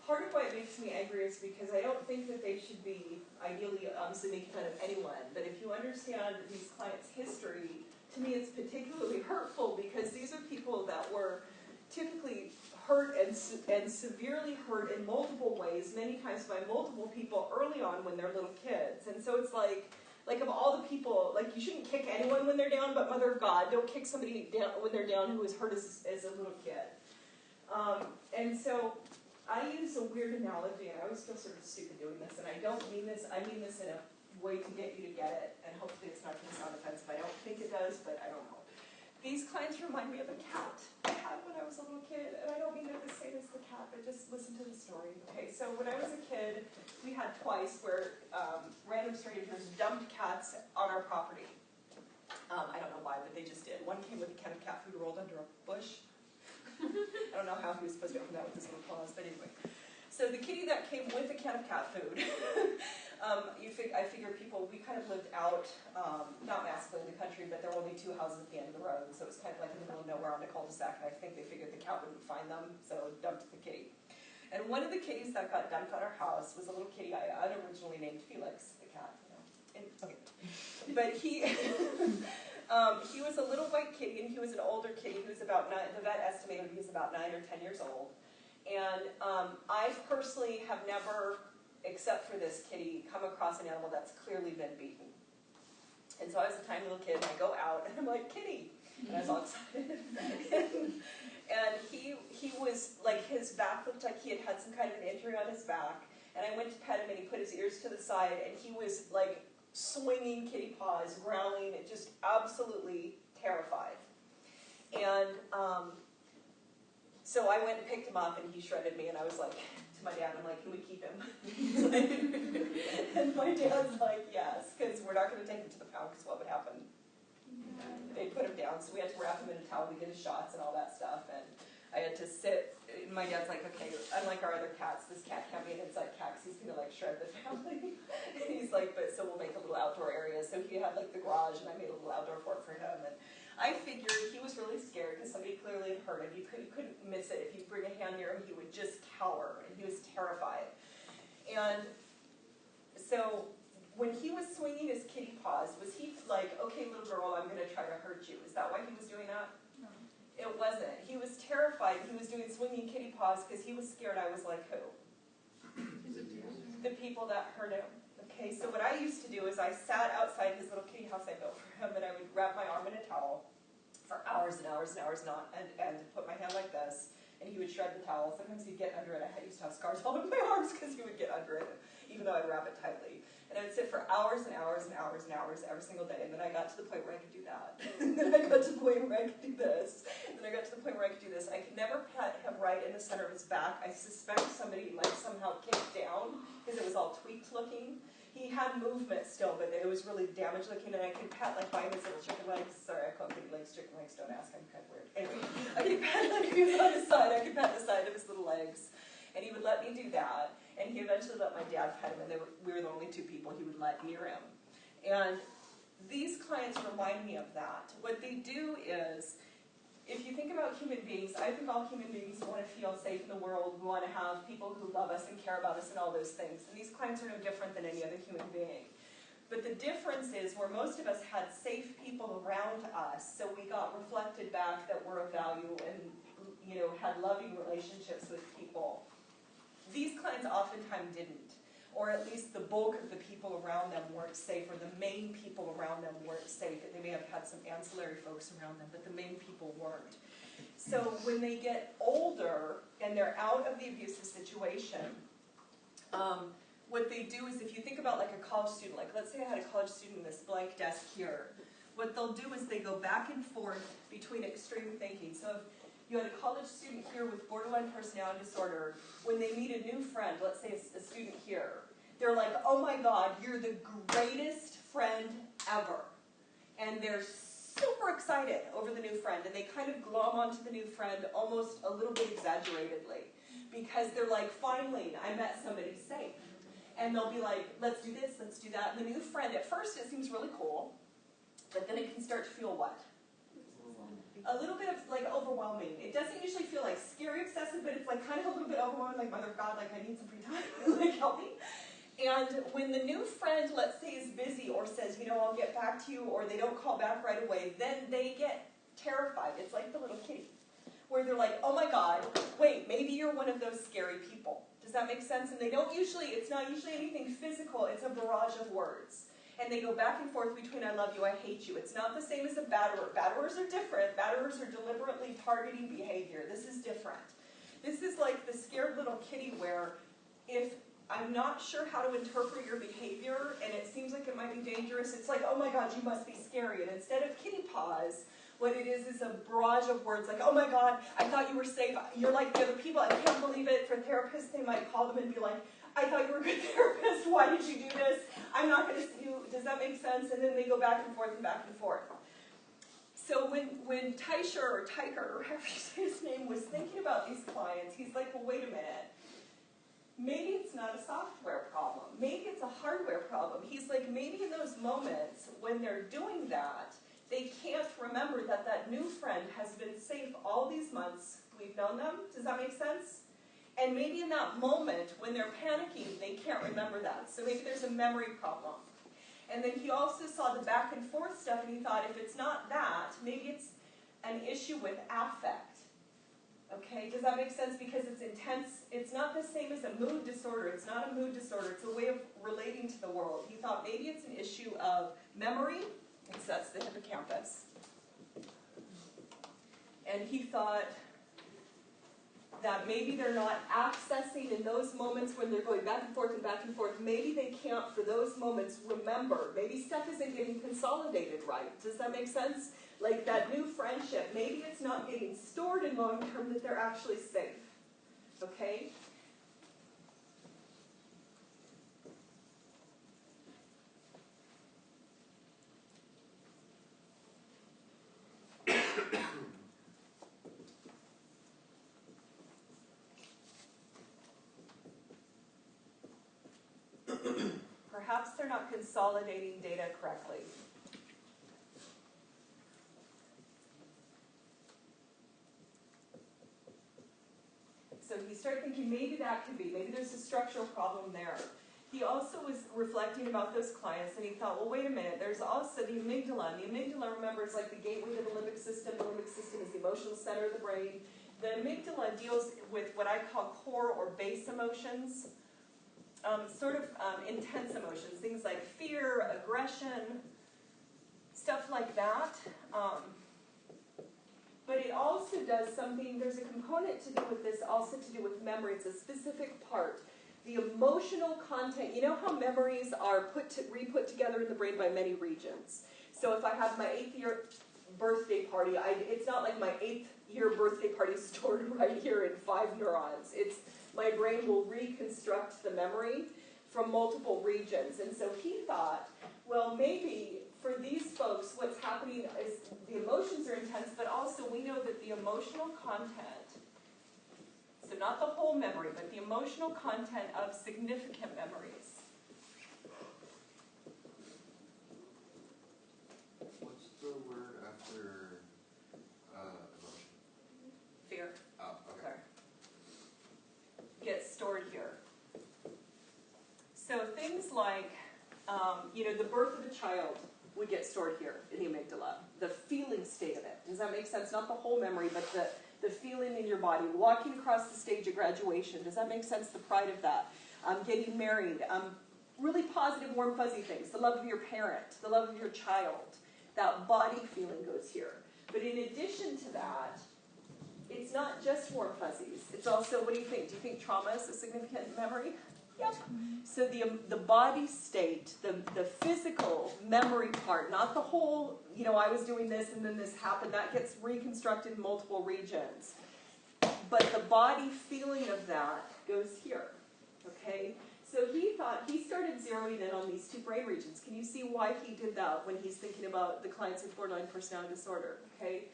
part of why it makes me angry is because I don't think that they should be, ideally, obviously making fun of anyone, but if you understand these clients' history, to me it's particularly hurtful because these are people that were typically hurt and severely hurt in multiple ways, many times by multiple people early on when they're little kids. And so it's like of all the people, like you shouldn't kick anyone when they're down, but Mother of God, don't kick somebody down when they're down who was hurt as a little kid. And so I use a weird analogy, and I always feel sort of stupid doing this, and I don't mean this, I mean this in a way to get you to get it, and hopefully it's not going to sound offensive. I don't think it does, but I don't know. These clients remind me of a cat I had when I was a little kid, and I don't mean it the same as the cat, but just listen to the story. Okay, so when I was a kid, we had twice where random strangers dumped cats on our property. I don't know why, but they just did. One came with a can of cat food rolled under a bush. I don't know how he was supposed to open that with his little claws, but anyway. So the kitty that came with a can of cat food, I figure people, we kind of lived out, not massively in the country, but there were only 2 houses at the end of the road, so it was kind of like in the middle of nowhere on a cul-de-sac, and I think they figured the cat wouldn't find them, so dumped the kitty. And one of the kitties that got dumped on our house was a little kitty I unoriginally named Felix, the cat, you know. And, okay. But he, he was a little white kitty, and he was an older kitty. He was about 9, the vet estimated he was about 9 or 10 years old. And I personally have never, except for this kitty, come across an animal that's clearly been beaten. And so I was a tiny little kid, and I go out, and I'm like, kitty! And I was all excited. and he was, like, his back looked like he had had some kind of an injury on his back. And I went to pet him, and he put his ears to the side, and he was, like, swinging kitty paws, growling, just absolutely terrified. And so I went and picked him up, and he shredded me, and I was like, to my dad, I'm like, can we keep him? And my dad's like, yes, because we're not going to take him to the pound, because what would happen? They put him down, so we had to wrap him in a towel to get his shots and all that stuff, and I had to sit, my dad's like, okay, unlike our other cats, this cat can't be an inside cat, because he's going to, like, shred the family. And he's like, but so we'll make a little outdoor area, so he had, like, the garage, and I made a little outdoor fort for him, and I figured he was really scared because somebody clearly had hurt him. You couldn't miss it. If you bring a hand near him, he would just cower, and he was terrified. And so when he was swinging his kitty paws, was he like, okay, little girl, I'm going to try to hurt you? Is that why he was doing that? No. It wasn't. He was terrified. He was doing swinging kitty paws because he was scared I was like who? The people that hurt him. Okay, so what I used to do is I sat outside his little kitty house I built for him, and I would wrap my arm in a towel for hours and hours and hours, and put my hand like this, and he would shred the towel. Sometimes he'd get under it. I used to have scars all over my arms because he would get under it, even though I'd wrap it tightly. And I would sit for hours and hours and hours and hours every single day, and then I got to the point where I could do that. And then I got to the point where I could do this. And then I got to the point where I could do this. I could never pet him right in the center of his back. I suspect somebody like somehow kicked down because it was all tweaked looking. He had movement still, but it was really damaged looking, and I could pat like by his little chicken legs. Sorry, I call kitty legs chicken legs, don't ask, I'm kind of weird. Anyway, I could pat like he was on his side, I could pat the side of his little legs, and he would let me do that, and he eventually let my dad pet him, and we were the only 2 people he would let near him. And these clients remind me of that. What they do is, if you think about human beings, I think all human beings want to feel safe in the world. We want to have people who love us and care about us and all those things. And these clients are no different than any other human being. But the difference is where most of us had safe people around us, so we got reflected back that we're of value and, you know, had loving relationships with people. These clients oftentimes didn't. Or at least the bulk of the people around them weren't safe, or the main people around them weren't safe. They may have had some ancillary folks around them, but the main people weren't. So when they get older and they're out of the abusive situation, what they do is, if you think about like a college student, like let's say I had a college student in this blank desk here, what they'll do is they go back and forth between extreme thinking. So if you had a college student here with borderline personality disorder, when they meet a new friend, let's say a student here, they're like, oh my God, you're the greatest friend ever. And they're super excited over the new friend, and they kind of glom onto the new friend almost a little bit exaggeratedly, because they're like, finally, I met somebody safe. And they'll be like, let's do this, let's do that. And the new friend, at first it seems really cool, but then it can start to feel what? A little bit of like overwhelming. It doesn't usually feel like scary excessive, but it's like kind of a little bit overwhelming, like Mother of God, like I need some free time, like help me. And when the new friend, let's say, is busy or says, you know, I'll get back to you, or they don't call back right away, then they get terrified. It's like the little kitty, where they're like, oh my God, wait, maybe you're one of those scary people. Does that make sense? And they don't usually, it's not usually anything physical, it's a barrage of words. And they go back and forth between I love you, I hate you. It's not the same as a batterer. Batterers are different. Batterers are deliberately targeting behavior. This is different. This is like the scared little kitty where if I'm not sure how to interpret your behavior and it seems like it might be dangerous, it's like, oh my God, you must be scary. And instead of kitty paws, what it is a barrage of words like, oh my God, I thought you were safe. You're like the other people. I can't believe it. For therapists, they might call them and be like, I thought you were a good therapist. Why did you do this? I'm not going to see you. Does that make sense? And then they go back and forth and back and forth. So when Teicher or Teicher, or however you say his name, was thinking about these clients, he's like, well, wait a minute. Maybe it's not a software problem. Maybe it's a hardware problem. He's like, maybe in those moments when they're doing that, they can't remember that that new friend has been safe all these months. We've known them. Does that make sense? And maybe in that moment when they're panicking, they can't remember that. So maybe there's a memory problem. And then he also saw the back and forth stuff, and he thought, if it's not that, maybe it's an issue with affect. Okay, does that make sense? Because it's intense. It's not the same as a mood disorder. It's not a mood disorder. It's a way of relating to the world. He thought maybe it's an issue of memory, because that's the hippocampus. And he thought that maybe they're not accessing in those moments when they're going back and forth, maybe they can't, for those moments, remember. Maybe stuff isn't getting consolidated right. Does that make sense? Like that new friendship, maybe it's not getting stored in long term that they're actually safe. Okay? Perhaps they're not consolidating data correctly. So he started thinking maybe that could be, maybe there's a structural problem there. He also was reflecting about those clients, and he thought, well, wait a minute, there's also the amygdala. And the amygdala, remember, is like the gateway to the limbic system. The limbic system is the emotional center of the brain. The amygdala deals with what I call core or base emotions. Intense emotions, things like fear, aggression, stuff like that. But it also does something, there's a component to do with this, also to do with memory. It's a specific part. The emotional content, you know how memories are re-put together in the brain by many regions. So if I have my 8th year birthday party, it's not like my 8th year birthday party stored right here in 5 neurons. My brain will reconstruct the memory from multiple regions. And so he thought, well, maybe for these folks, what's happening is the emotions are intense, but also we know that the emotional content, so not the whole memory, but the emotional content of significant memories. What's the word after emotion? Fear. Oh, okay. Gets stored here. So things like, the birth of a child would get stored here in the amygdala. The feeling state of it. Does that make sense? Not the whole memory, but the feeling in your body. Walking across the stage of graduation. Does that make sense? The pride of that. Getting married. Really positive, warm, fuzzy things. The love of your parent. The love of your child. That body feeling goes here. But in addition to that, it's not just warm fuzzies. It's also, what do you think? Do you think trauma is a significant memory? Yep. So the body state, the physical memory part, not the whole, I was doing this and then this happened, that gets reconstructed in multiple regions. But the body feeling of that goes here, okay? So he started zeroing in on these two brain regions. Can you see why he did that when he's thinking about the clients with borderline personality disorder, okay?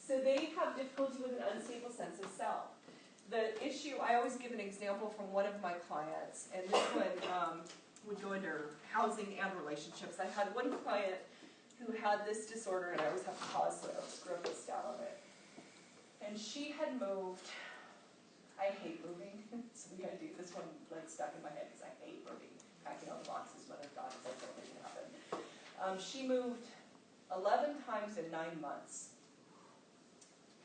So they have difficulty with an unstable sense of self. The issue, I always give an example from one of my clients, and this one would go under housing and relationships. I had one client who had this disorder, and I always have to pause so I don't screw up this down on it. And she had moved. I hate moving, so we gotta do this one like stuck in my head because I hate moving. Packing all the boxes when I've got it, that's what can happen. She moved 11 times in 9 months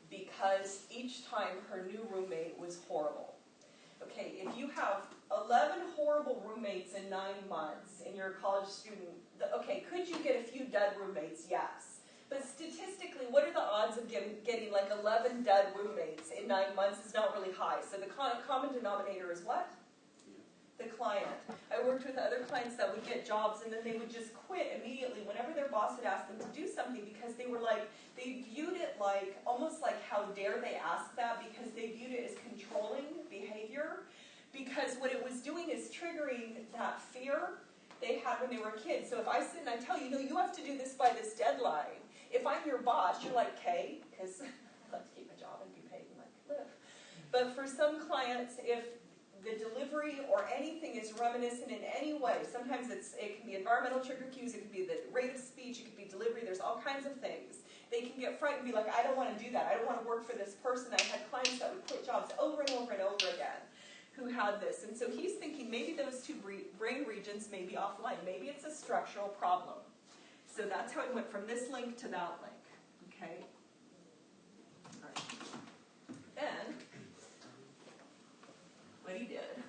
because each time her new roommate was horrible. Okay, if you have 11 horrible roommates in 9 months and you're a college student, okay, could you get a few dud roommates? Yes. But statistically, what are the odds of getting like 11 dud roommates in 9 months is not really high. So the common denominator is what? The client. I worked with other clients that would get jobs and then they would just quit immediately whenever their boss had asked them to do something because they were like, they viewed it like, almost like how dare they ask that because they viewed it as controlling behavior because what it was doing is triggering that fear they had when they were a kid. So if I sit and I tell you, no, you have to do this by this deadline, if I'm your boss, you're like, okay, because I like to keep my job and be paid and like live. But for some clients, if the delivery or anything is reminiscent in any way, sometimes it can be environmental trigger cues, it could be the rate of speech, it could be delivery, there's all kinds of things. They can get frightened and be like, I don't want to do that, I don't want to work for this person. I had clients that would quit jobs over and over and over again who had this. And so he's thinking maybe those two brain regions may be offline, maybe it's a structural problem. So that's how it went from this link to that link, okay? All right. Then, what he did,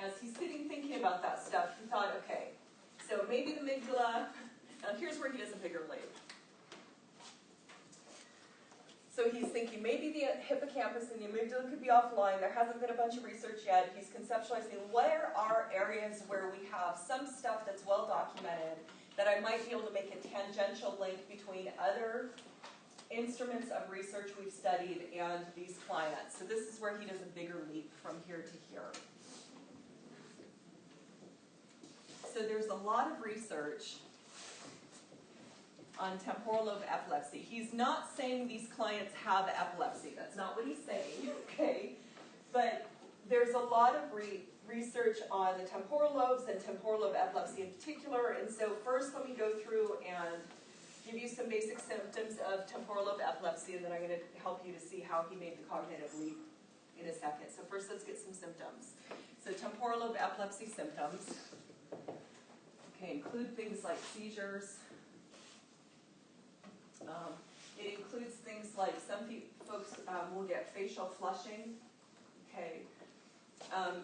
as he's sitting thinking about that stuff, he thought, okay, so maybe the amygdala, now here's where he does a bigger leap. So he's thinking maybe the hippocampus and the amygdala could be offline. There hasn't been a bunch of research yet. He's conceptualizing where are areas where we have some stuff that's well documented that I might be able to make a tangential link between other instruments of research we've studied and these clients. So this is where he does a bigger leap from here to here. So there's a lot of research on temporal lobe epilepsy. He's not saying these clients have epilepsy. That's not what he's saying, okay? But there's a lot of research on the temporal lobes and temporal lobe epilepsy in particular. And so first let me go through and give you some basic symptoms of temporal lobe epilepsy, and then I'm going to help you to see how he made the cognitive leap in a second. So first let's get some symptoms. So temporal lobe epilepsy symptoms, okay, include things like seizures. It includes things like some folks will get facial flushing, okay.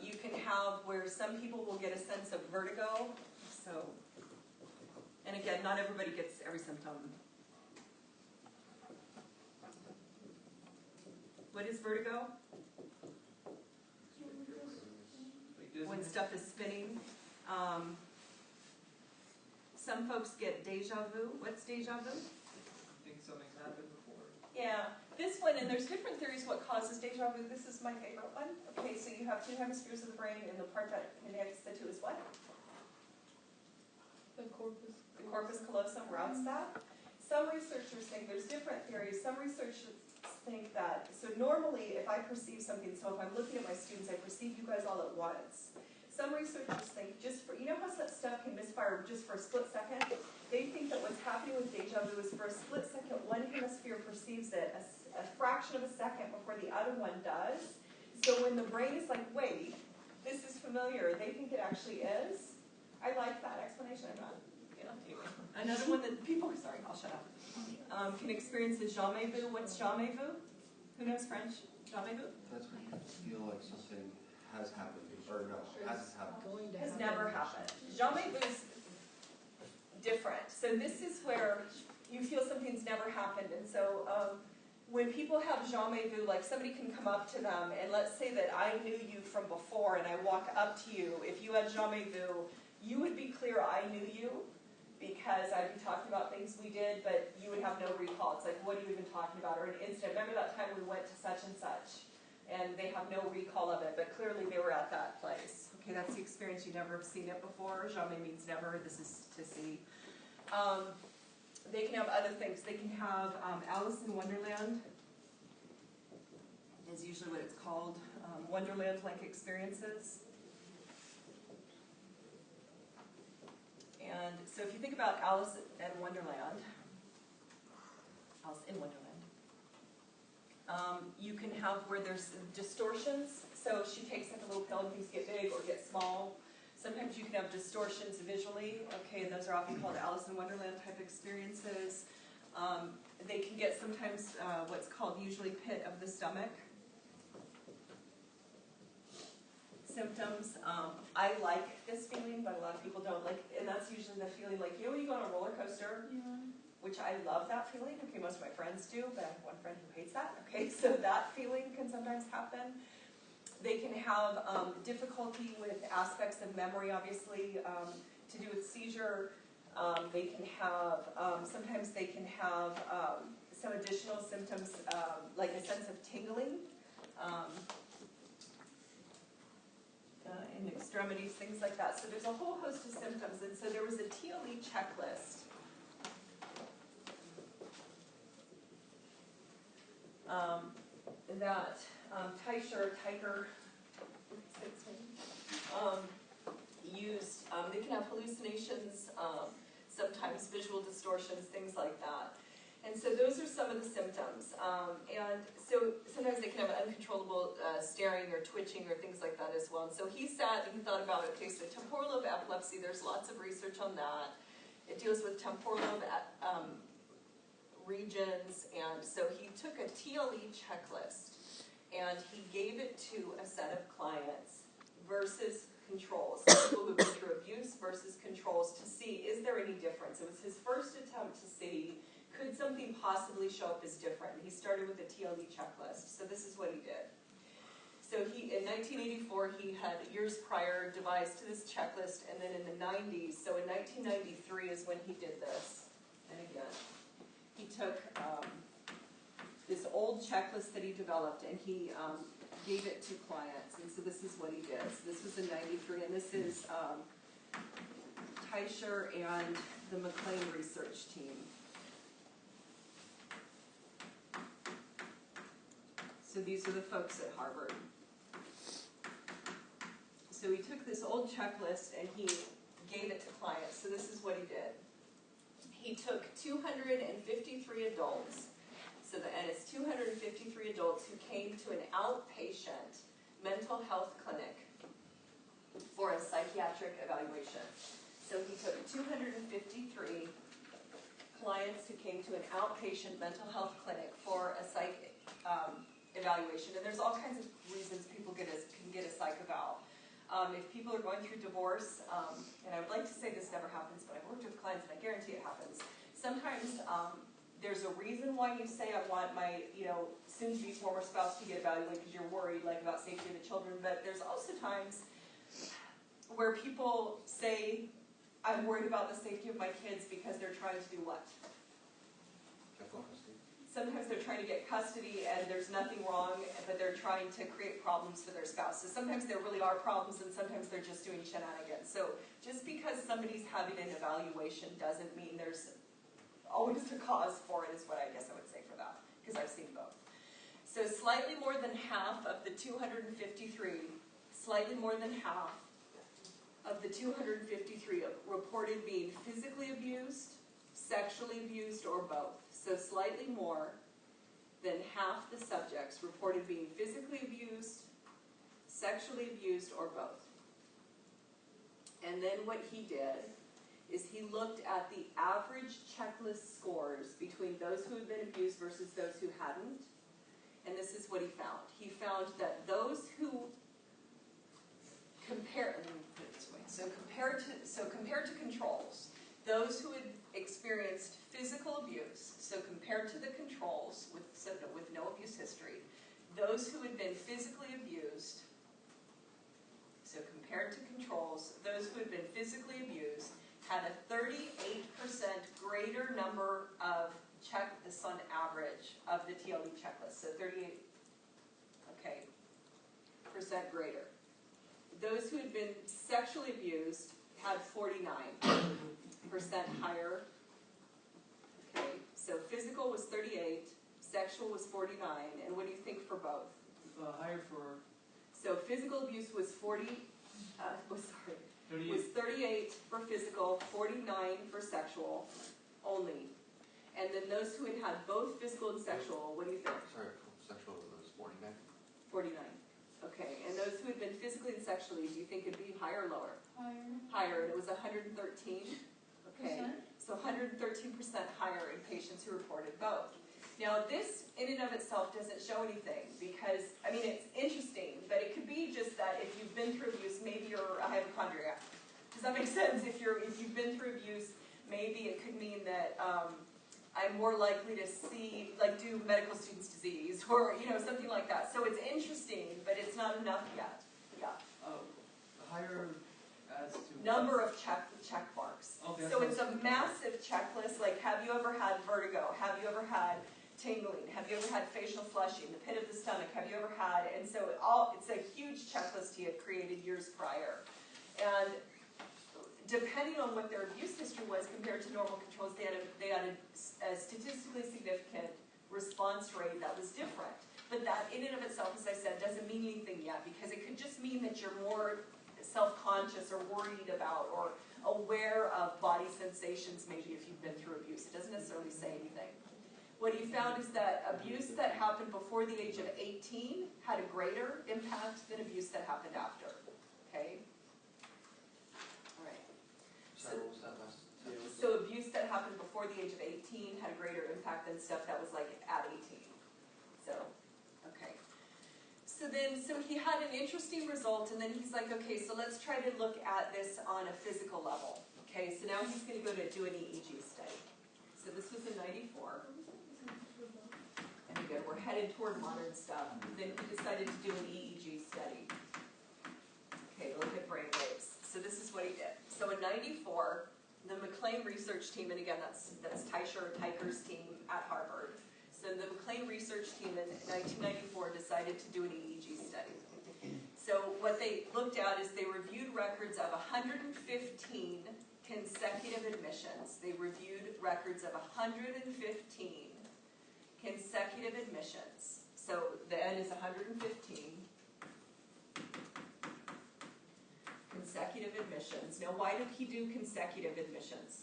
You can have where some people will get a sense of vertigo, so, and again, not everybody gets every symptom. What is vertigo? When stuff is spinning. Some folks get deja vu. What's deja vu? Think something's happened before. Yeah, this one, and there's different theories what causes deja vu. This is my favorite one. Okay, so you have two hemispheres of the brain, and the part that connects the two is what? The corpus. The corpus callosum routes that. Some researchers think there's different theories. Some researchers think that, so normally if I perceive something, so if I'm looking at my students, I perceive you guys all at once. Some researchers think just for, you know how stuff can misfire just for a split second? They think that what's happening with deja vu is for a split second, one hemisphere perceives it a fraction of a second before the other one does. So when the brain is like, wait, this is familiar, they think it actually is. I like that explanation. I'm not, another one that people, sorry, I'll shut up, can experience is jamais vu. What's jamais vu? Who knows French? Jamais vu? That's when you feel like something has happened, or no, hasn't happened. Has never happened. Jamais vu is different. So this is where you feel something's never happened. And so when people have jamais vu, like somebody can come up to them, and let's say that I knew you from before, and I walk up to you, if you had jamais vu, you would be clear I knew you, because I'd be talking about things we did, but you would have no recall. It's like, what are you even talking about? Or an incident, remember that time we went to such and such, and they have no recall of it, but clearly they were at that place. Okay, that's the experience, you never have seen it before. Jamais means never, this is to see. They can have other things. They can have Alice in Wonderland is usually what it's called. Wonderland-like experiences. And so if you think about Alice in Wonderland, you can have where there's distortions. So she takes like a little pill and things get big or get small. Sometimes you can have distortions visually, okay, and those are often called Alice in Wonderland type experiences. They can get sometimes what's called usually pit of the stomach symptoms. I like this feeling, but a lot of people don't like, and that's usually the feeling like, you know when you go on a roller coaster, which I love that feeling, okay, most of my friends do, but I have one friend who hates that, okay, so that feeling can sometimes happen. They can have difficulty with aspects of memory, obviously, to do with seizure. They can have, sometimes they can have some additional symptoms, like a sense of tingling in extremities, things like that. So there's a whole host of symptoms, and so there was a TLE checklist. That Teicher used. They can have hallucinations, sometimes visual distortions, things like that. And so those are some of the symptoms. And so sometimes they can have uncontrollable staring or twitching or things like that as well. And so he sat and he thought about, okay, so temporal lobe epilepsy, there's lots of research on that. It deals with temporal lobe regions, and so he took a TLE checklist and he gave it to a set of clients versus controls, people who've been through abuse versus controls, to see is there any difference. It was his first attempt to see could something possibly show up as different. He started with a TLE checklist, so this is what he did. So he, in 1984, he had years prior devised this checklist, and then in the 90s, so in 1993 is when he did this, and again, he took this old checklist that he developed and he gave it to clients. And so this is what he did. So this was in 93, and this is Teicher and the McLean research team. So these are the folks at Harvard. So he took this old checklist and he gave it to clients. So this is what he did. He took 253 adults, and it's 253 adults who came to an outpatient mental health clinic for a psychiatric evaluation. So he took 253 clients who came to an outpatient mental health clinic for a psych evaluation. And there's all kinds of reasons people can get a psych eval. If people are going through divorce, and I would like to say this never happens, but I've worked with clients and I guarantee it happens. Sometimes there's a reason why you say, I want my soon-to-be former spouse to get evaluated because you're worried about safety of the children. But there's also times where people say, I'm worried about the safety of my kids because they're trying to do what? Sometimes they're trying to get custody and there's nothing wrong, but they're trying to create problems for their spouse. So sometimes there really are problems and sometimes they're just doing shenanigans. So just because somebody's having an evaluation doesn't mean there's always a cause for it, is what I guess I would say for that, because I've seen both. So slightly more than half of the 253, slightly more than half of the 253 reported being physically abused, sexually abused, or both. So slightly more than half the subjects reported being physically abused, sexually abused, or both. And then what he did is he looked at the average checklist scores between those who had been abused versus those who hadn't. And this is what he found. He found that those who compared to controls, those who had experienced physical abuse, So compared to the controls with no abuse history, those who had been physically abused, so compared to controls, those who had been physically abused had a 38% greater number of checklists on average of the TLE checklist. So 38, okay, percent greater. Those who had been sexually abused had 49% higher. Okay, so physical was 38, sexual was 49, and what do you think for both? Higher for So physical abuse was 38 for physical, 49 for sexual only. And then those who had had both physical and sexual, what do you think? Sorry, sexual was 49? 49. Okay, and those who had been physically and sexually, do you think it'd be higher or lower? Higher. Higher, and it was 113. Okay, Percent? so 113% higher in patients who reported both. Now this, in and of itself, doesn't show anything because, I mean, it's interesting, but it could be just that if you've been through abuse, maybe you're a hypochondriac. Does that make sense? If you've been through abuse, maybe it could mean that I'm more likely to do medical students disease or, something like that. So it's interesting, but it's not enough yet. Yeah. higher as to Number of check marks. Okay, So that it's a sounds- massive checklist, like have you ever had vertigo? Have you ever had tingling? Have you ever had facial flushing? The pit of the stomach? Have you ever had? And so it's a huge checklist he had created years prior. And depending on what their abuse history was compared to normal controls, they had a statistically significant response rate that was different. But that in and of itself, as I said, doesn't mean anything yet because it could just mean that you're more self-conscious or worried about or aware of body sensations maybe if you've been through abuse. It doesn't necessarily say anything. What he found is that abuse that happened before the age of 18 had a greater impact than abuse that happened after. Okay? All right. Sorry, what was that last sentence? So abuse that happened before the age of 18 had a greater impact than stuff that was like at 18. So, okay. So he had an interesting result, and then he's like, okay, so let's try to look at this on a physical level. Okay, so now he's going to go to do an EEG study. So this was in '94. And again, we're headed toward modern stuff. Then he decided to do an EEG study. Okay, look at brain waves. So this is what he did. So in '94, the McLean research team, and again, that's Teicher's team at Harvard. So the McLean research team in 1994 decided to do an EEG study. So what they looked at is they reviewed records of 115 consecutive admissions. They reviewed records of 115 consecutive admissions. So the N is 115. Consecutive admissions. Now, why did he do consecutive admissions?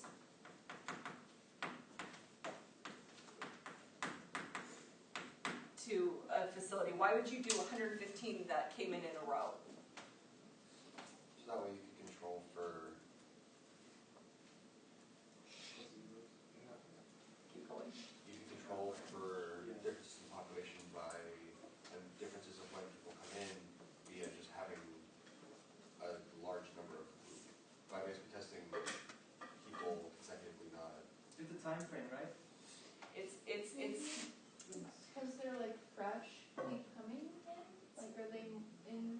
To a facility. Why would you do 115 that came in a row? So that way you can control for, Keep going. you can control for differences in population by, and differences of when people come in via just having a large number of, by basically testing people consecutively, not. It's a time frame, right? It's Because they're like fresh, like coming in, like are they in,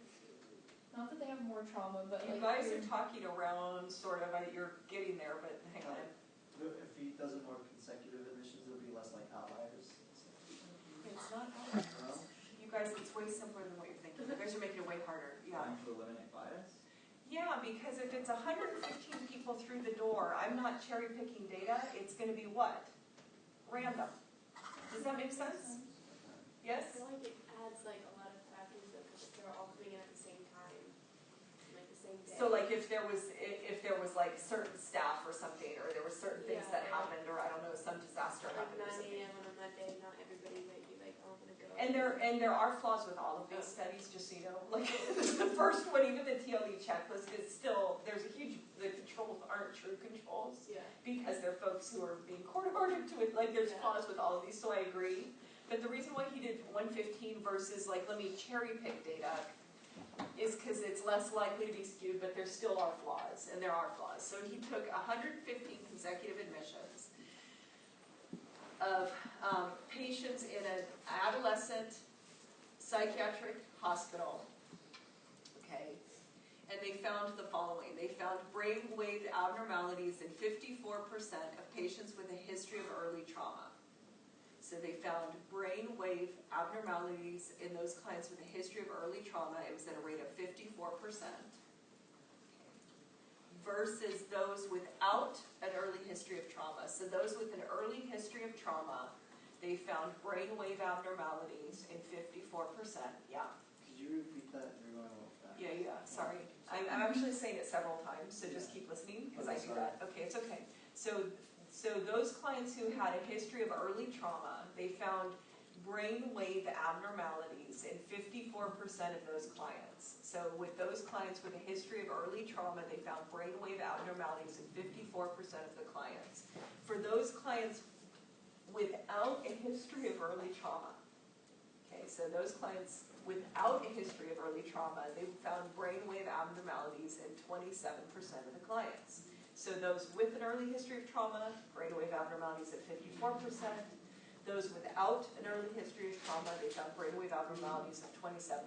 not that they have more trauma, but you like. guys are they're- talking around sort of, you're getting there, but hang on. If he does it more consecutive admissions, it'll be less like outliers. It's not, you guys, it's way simpler than what you're thinking. You guys are making it way harder. Yeah. Trying to eliminate bias. Yeah, because if it's 115 people through the door, I'm not cherry picking data, it's gonna be what? Random. Does that make sense? I Yes? feel like it adds like a lot of factors though, because they're all coming in at the same time, like the same day. So like if there was like certain staff or something, or there were certain things Yeah, that or happened, or I don't know, some disaster Like happened or 9 something. a.m. on a Monday, not everybody might be like, oh, I'm gonna go. And there are flaws with all of these studies, just so you know. Like the first one, even the TLE checklist is still, there's a huge, the controls aren't true controls Yeah. because they're folks who are being court-ordered to it. Like there's Yeah. flaws with all of these, so I agree. But the reason why he did 115 versus like, let me cherry pick data is because it's less likely to be skewed, but there still are flaws, and there are flaws. So he took 115 consecutive admissions. of patients in an adolescent psychiatric hospital, okay? And they found the following. They found brainwave abnormalities in 54% of patients with a history of early trauma. So they found brainwave abnormalities in those clients with a history of early trauma. It was at a rate of 54%. Versus those without an early history of trauma. So those with an early history of trauma, they found brainwave abnormalities in 54%. Yeah. Could you repeat that? You're going a little fast. Yeah, sorry. I'm actually saying it several times, so just keep listening, because I do that. Okay, it's okay. So those clients who had a history of early trauma, they found brainwave abnormalities in 54% of those clients. So with those clients with a history of early trauma, they found brainwave abnormalities in 54% of the clients. For those clients without a history of early trauma, okay, so those clients without a history of early trauma, they found brainwave abnormalities in 27% of the clients. So those with an early history of trauma, brainwave abnormalities at 54%. Those without an early history of trauma, they found brainwave abnormalities of 27%.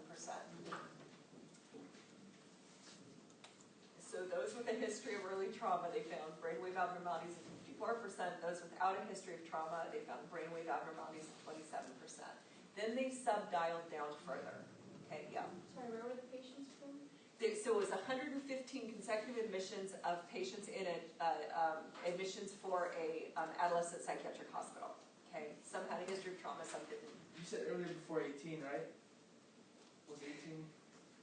So those with a history of early trauma, they found brainwave abnormalities of 54%. Those without a history of trauma, they found brainwave abnormalities of 27%. Then they subdialed down further. Okay, yeah. Sorry, where were the patients from? So it was 115 consecutive admissions of patients in admissions for a adolescent psychiatric hospital. Okay, some had a history of trauma, some didn't. You said earlier before 18, right? Was 18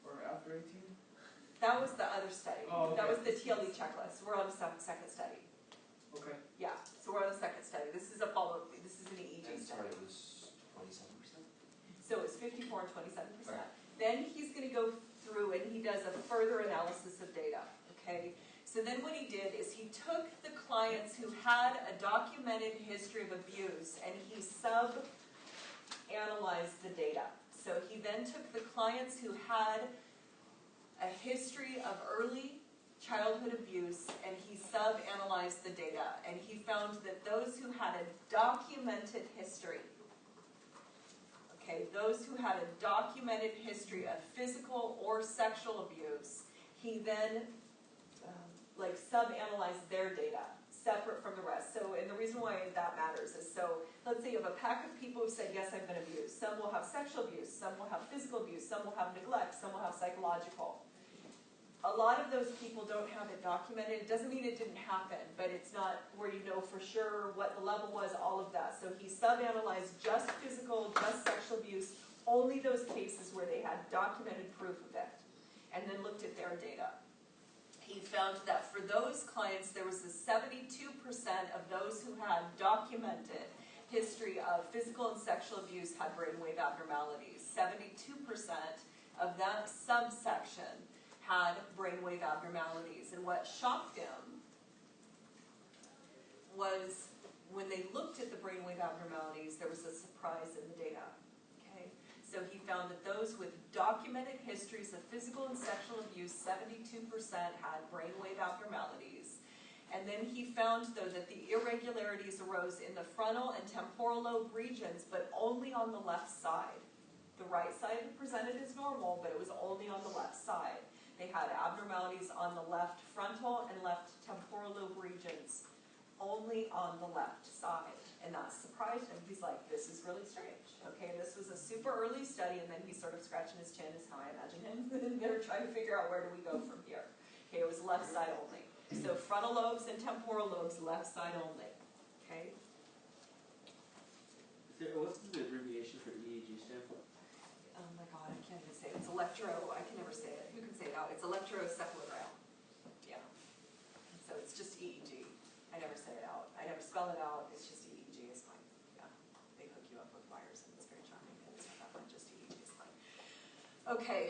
or after 18? That was the other study. Oh, okay. That was the TLE checklist. We're on the second study. Okay. Yeah, so we're on the second study. This is a follow-up. This is an EEG And study. sorry, it was 27%? So it's 54 and 27%. Right. Then he's going to go through and he does a further analysis of data, okay? So then what he did is he took the clients who had a documented history of abuse and he sub-analyzed the data. So he then took the clients who had a history of early childhood abuse and he sub-analyzed the data. And he found that those who had a documented history, okay, those who had a documented history of physical or sexual abuse, he then sub-analyzed their data separate from the rest. So, and the reason why that matters is, so let's say you have a pack of people who said, yes, I've been abused. Some will have sexual abuse, some will have physical abuse, some will have neglect, some will have psychological. A lot of those people don't have it documented. It doesn't mean it didn't happen, but it's not where you know for sure what the level was, all of that. So he sub-analyzed just physical, just sexual abuse, only those cases where they had documented proof of it, and then looked at their data. He found that for those clients, there was a 72% of those who had documented history of physical and sexual abuse had brainwave abnormalities. 72% of that subsection had brainwave abnormalities. And what shocked him was when they looked at the brainwave abnormalities, there was a surprise in the data. Okay? So he found that those with documented histories of physical and sexual abuse, 72% had brainwave abnormalities. And then he found, though, that the irregularities arose in the frontal and temporal lobe regions, but only on the left side. The right side presented as normal, but it was only on the left side. They had abnormalities on the left frontal and left temporal lobe regions, only on the left side. And that surprised him. He's like, this is really strange. Okay, this was a super early study, and then he's sort of scratching his chin is how I imagine him. They're trying to figure out where do we go from here. Okay, it was left side only. So frontal lobes and temporal lobes, left side only. Okay? What's the abbreviation for EEG stand for? Oh my God, I can't even say it. It's electro, I can never say it. Who can say it out? It's electroencephalogram. Yeah. So it's just EEG. I never say it out. I never spell it out. It's just EEG is fine. Yeah. They hook you up with wires and it's very charming. It's not that one, just EEG is fine. Okay,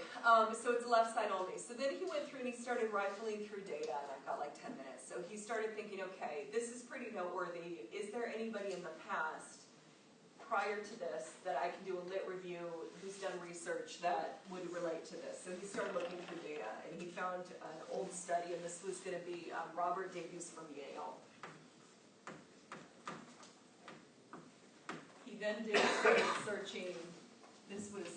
so it's left side only. So then he went through and he started rifling through data, and I've got like 10 minutes. So he started thinking, okay, this is pretty noteworthy. Is there anybody in the past prior to this that I can do a lit review who's done research that would relate to this? So he started looking through data, and he found an old study, and this was going to be Robert Davies from Yale. then did some searching. This was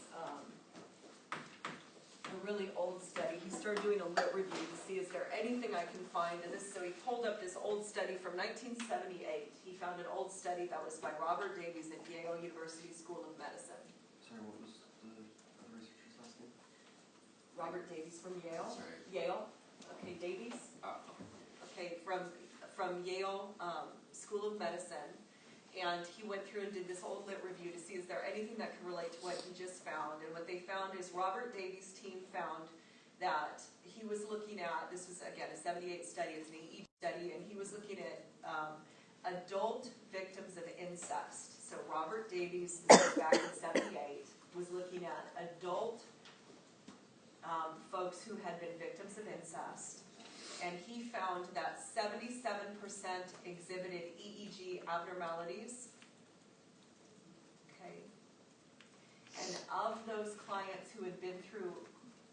a really old study. He started doing a lit review to see is there anything I can find. And this, so he pulled up this old study from 1978. He found an old study that was by Robert Davies at Yale University School of Medicine. Sorry, what was the other researcher's last name? Robert Davies from Yale. Sorry. Yale. Okay, Davies. Okay, from Yale School of Medicine. And he went through and did this old lit review to see is there anything that can relate to what he just found. And what they found is Robert Davies' team found that he was looking at, this was again a 78 study, it's an EE study, and he was looking at adult victims of incest. So Robert Davies, this was back in 78, was looking at adult folks who had been victims of incest. And he found that 77% exhibited EEG abnormalities. Okay. And of those clients who had been through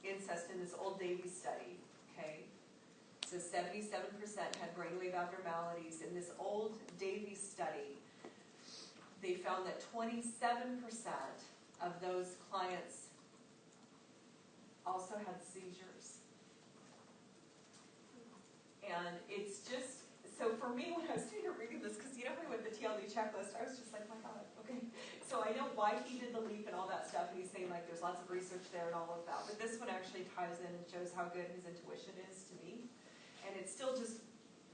incest in this old Davies study, okay, so 77% had brainwave abnormalities. In this old Davies study, they found that 27% of those clients also had seizures. And it's just, so for me, when I was sitting here reading this, because you know how with the TLD checklist, I was just like, my God, okay. So I know why he did the leap and all that stuff, and he's saying like there's lots of research there and all of that, but this one actually ties in and shows how good his intuition is to me. And it's still just,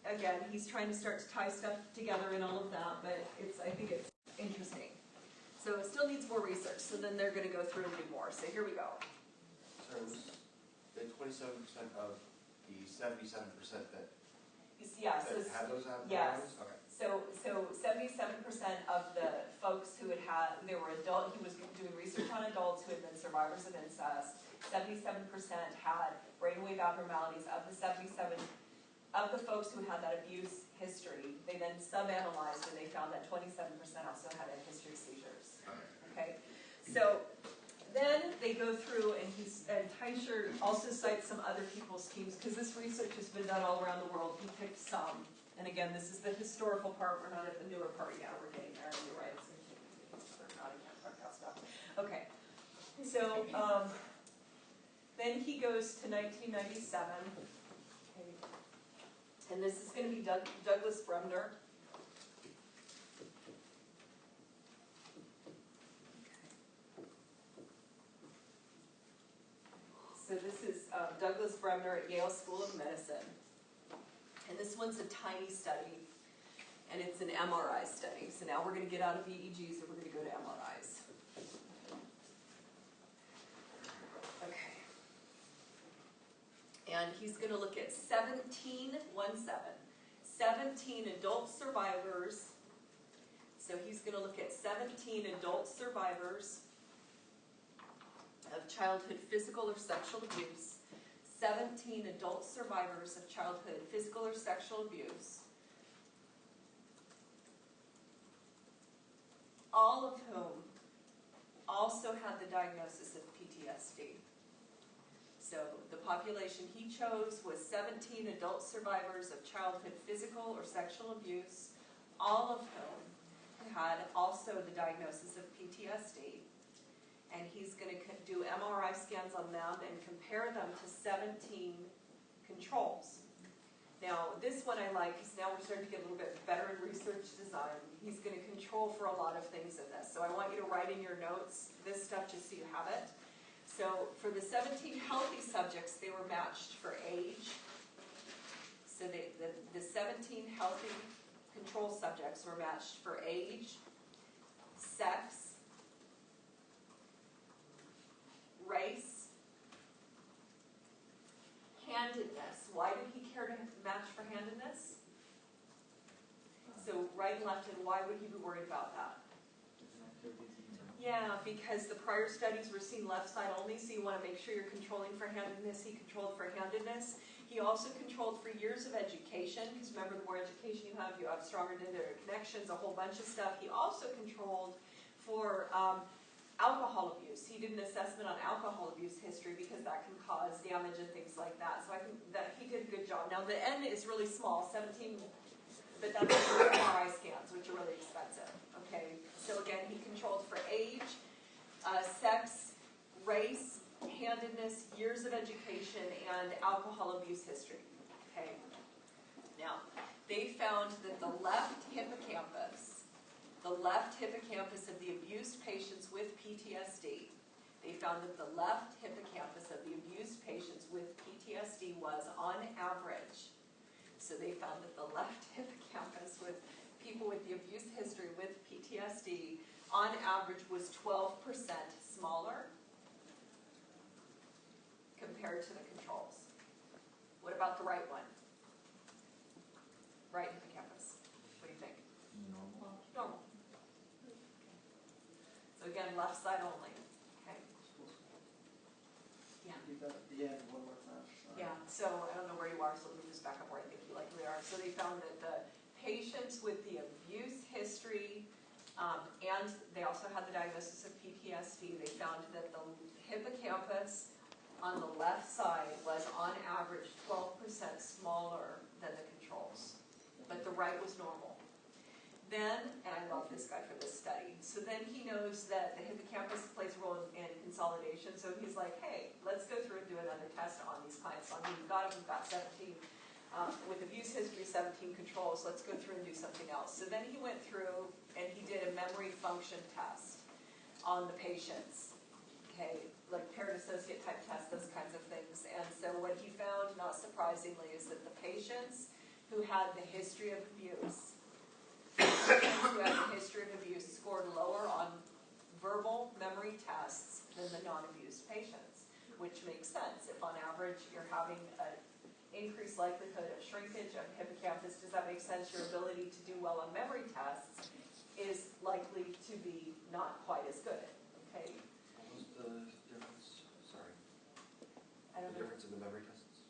again, he's trying to start to tie stuff together and all of that, but I think it's interesting. So it still needs more research, so then they're going to go through and do more. So here we go. So it was the 27% of the 77% that Yeah, so had those yes. abnormalities? Okay. So 77% of the folks who had they were adult, he was doing research on adults who had been survivors of incest. 77% had brainwave abnormalities. Of the 77, of the folks who had that abuse history, they then sub-analyzed and they found that 27% also had a history of seizures. Okay, so then they go through and Teicher also cites some other people's teams because this research has been done all around the world. He picked some. And again, this is the historical part. We're not at the newer part yet. We're getting there. You're right. It's not again podcast stuff. Okay. So then he goes to 1997. Okay. And this is going to be Douglas Bremner. So this is Douglas Bremner at Yale School of Medicine. And this one's a tiny study, and it's an MRI study. So now we're going to get out of EEGs and we're going to go to MRIs. Okay. And he's going to look at 17 adult survivors. So he's going to look at 17 adult survivors of childhood physical or sexual abuse. 17 adult survivors of childhood physical or sexual abuse, all of whom also had the diagnosis of PTSD. So the population he chose was 17 adult survivors of childhood physical or sexual abuse, all of whom had also the diagnosis of PTSD. And he's going to do MRI scans on them and compare them to 17 controls. Now, this one I like because now we're starting to get a little bit better in research design. He's going to control for a lot of things in this. So I want you to write in your notes this stuff just so you have it. So for the 17 healthy subjects, they were matched for age. So the 17 healthy control subjects were matched for age, sex, race, handedness. Why did he care to match for handedness? So right and left, and why would he be worried about that? Yeah, because the prior studies were seen left side only, so you want to make sure you're controlling for handedness. He controlled for handedness. He also controlled for years of education, because remember, the more education you have stronger dendritic connections, a whole bunch of stuff. He also controlled for alcohol abuse. He did an assessment on alcohol abuse history because that can cause damage and things like that. So I think that he did a good job. Now the N is really small, 17 but that's for MRI scans, which are really expensive, okay? So again, he controlled for age, sex, race, handedness, years of education, and alcohol abuse history, okay? Now, they found that the left hippocampus of the abused patients with PTSD, they found that the left hippocampus of the abused patients with PTSD was, on average, so they found that the left hippocampus with people with the abuse history with PTSD, on average, was 12% smaller compared to the controls. What about the right one? Right hippocampus. What do you think? Normal. So again, left side only. Okay. Yeah. You got the end one more time. Sorry. Yeah. So I don't know where you are, so let me just back up where I think you likely are. So they found that the patients with the abuse history, and they also had the diagnosis of PTSD, they found that the hippocampus on the left side was on average 12% smaller than the controls, but the right was normal. Then, and I love this guy for this study, so then he knows that the hippocampus plays a role in consolidation, so he's like, hey, let's go through and do another test on these clients. On we've got 17, with abuse history, 17 controls, let's go through and do something else. So then he went through and he did a memory function test on the patients, okay, like parent associate type test, those kinds of things. And so what he found, not surprisingly, is that the patients who had the history of abuse, scored lower on verbal memory tests than the non-abused patients, which makes sense. If on average you're having an increased likelihood of shrinkage of hippocampus, does that make sense? Your ability to do well on memory tests is likely to be not quite as good, okay? What was the difference? Sorry. I don't The know. difference in the memory tests?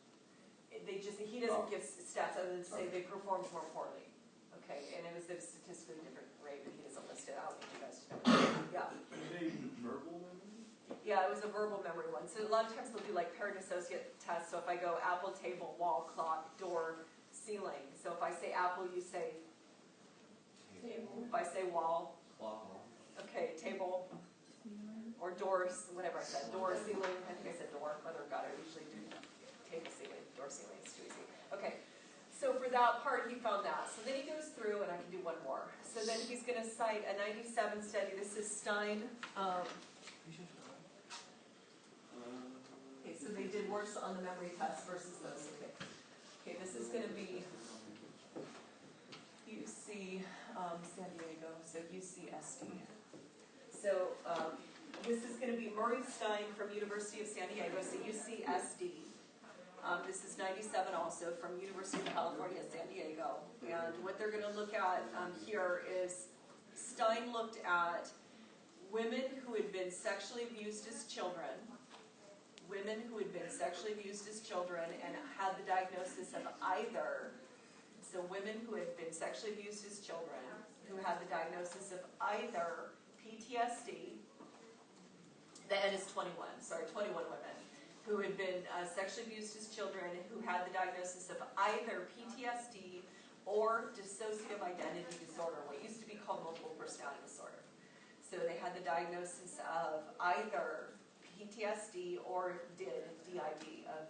He doesn't give stats other than to say they performed more poorly. Okay, and it was at a statistically different rate, but he doesn't list it. I'll need you guys to know. Yeah. Verbal memory? Yeah, it was a verbal memory one. So a lot of times they'll do like parent associate tests. So if I go apple, table, wall, clock, door, ceiling. So if I say apple, you say Table. if I say wall, Clock. okay, table, or doors, whatever I said. Door, ceiling, I think I said door. Mother of God, I usually do table, ceiling, door, ceiling. It's too easy. Okay. So for that part, he found that. So then he goes through, and I can do one more. So then he's going to cite a 97 study. This is Stein. Okay, so they did worse on the memory test versus those. Okay, okay, this is going to be UC San Diego, so UCSD. So this is going to be Murray Stein from University of San Diego, so UCSD. This is 97 also from University of California, San Diego. And what they're going to look at here is Stein looked at women who had been sexually abused as children, and had the diagnosis of either, so women who had been sexually abused as children, who had the diagnosis of either PTSD, and it's 21 women, who had been sexually abused as children, who had the diagnosis of either PTSD or dissociative identity disorder, what used to be called multiple personality disorder. So they had the diagnosis of either PTSD or DID, of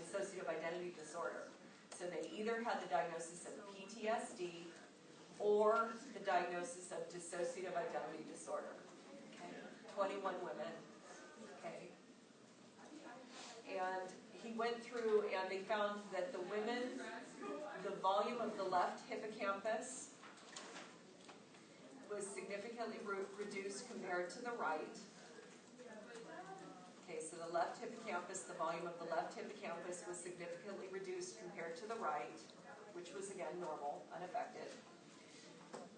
dissociative identity disorder. So they either had the diagnosis of PTSD or the diagnosis of dissociative identity disorder. Okay, 21 women. Okay. And he went through and they found that the women, the volume of the left hippocampus was significantly reduced compared to the right. Okay, so the left hippocampus, the volume of the left hippocampus was significantly reduced compared to the right, which was again normal, unaffected.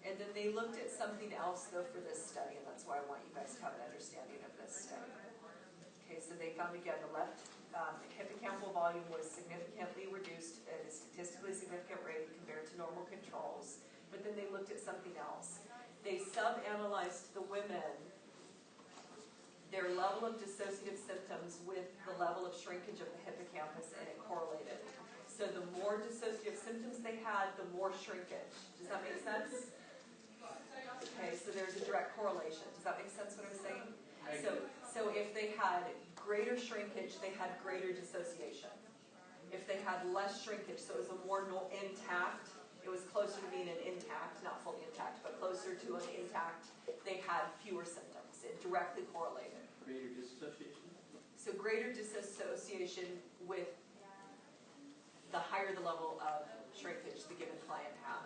And then they looked at something else though for this study, and that's why I want you guys to have an understanding of this study. Okay, so they found again the left hippocampal volume was significantly reduced at a statistically significant rate compared to normal controls. But then they looked at something else. They sub-analyzed the women, their level of dissociative symptoms with the level of shrinkage of the hippocampus, and it correlated. So the more dissociative symptoms they had, the more shrinkage. Does that make sense? Okay, so there's a direct correlation. Does that make sense what I'm saying? So if they had greater shrinkage, they had greater dissociation. If they had less shrinkage, so it was a more intact, it was closer to being an intact, not fully intact, but closer to an intact, they had fewer symptoms. It directly correlated. Greater dissociation? So greater dissociation with the higher the level of shrinkage the given client had.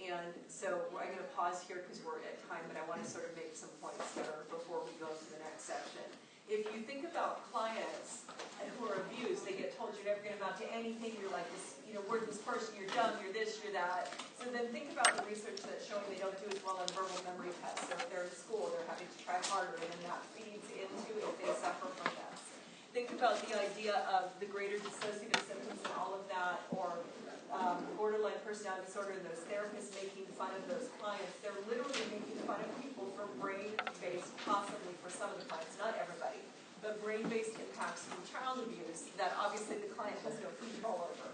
And so I'm going to pause here because we're at time, but I want to sort of make some points here before we go to the next section. If you think about clients who are abused, they get told you're never going to amount to anything, you're like this, worthless person, you're dumb, you're this, you're that. So then think about the research that's showing they don't do as well on verbal memory tests. So if they're in school, they're having to try harder, and then that feeds into if they suffer from this. Think about the idea of the greater dissociative symptoms and all of that, or borderline personality disorder, and those therapists making fun of those clients. They're literally making fun of people for brain-based, possibly for some of the clients, not everybody, but brain-based impacts from child abuse that obviously the client has no control over.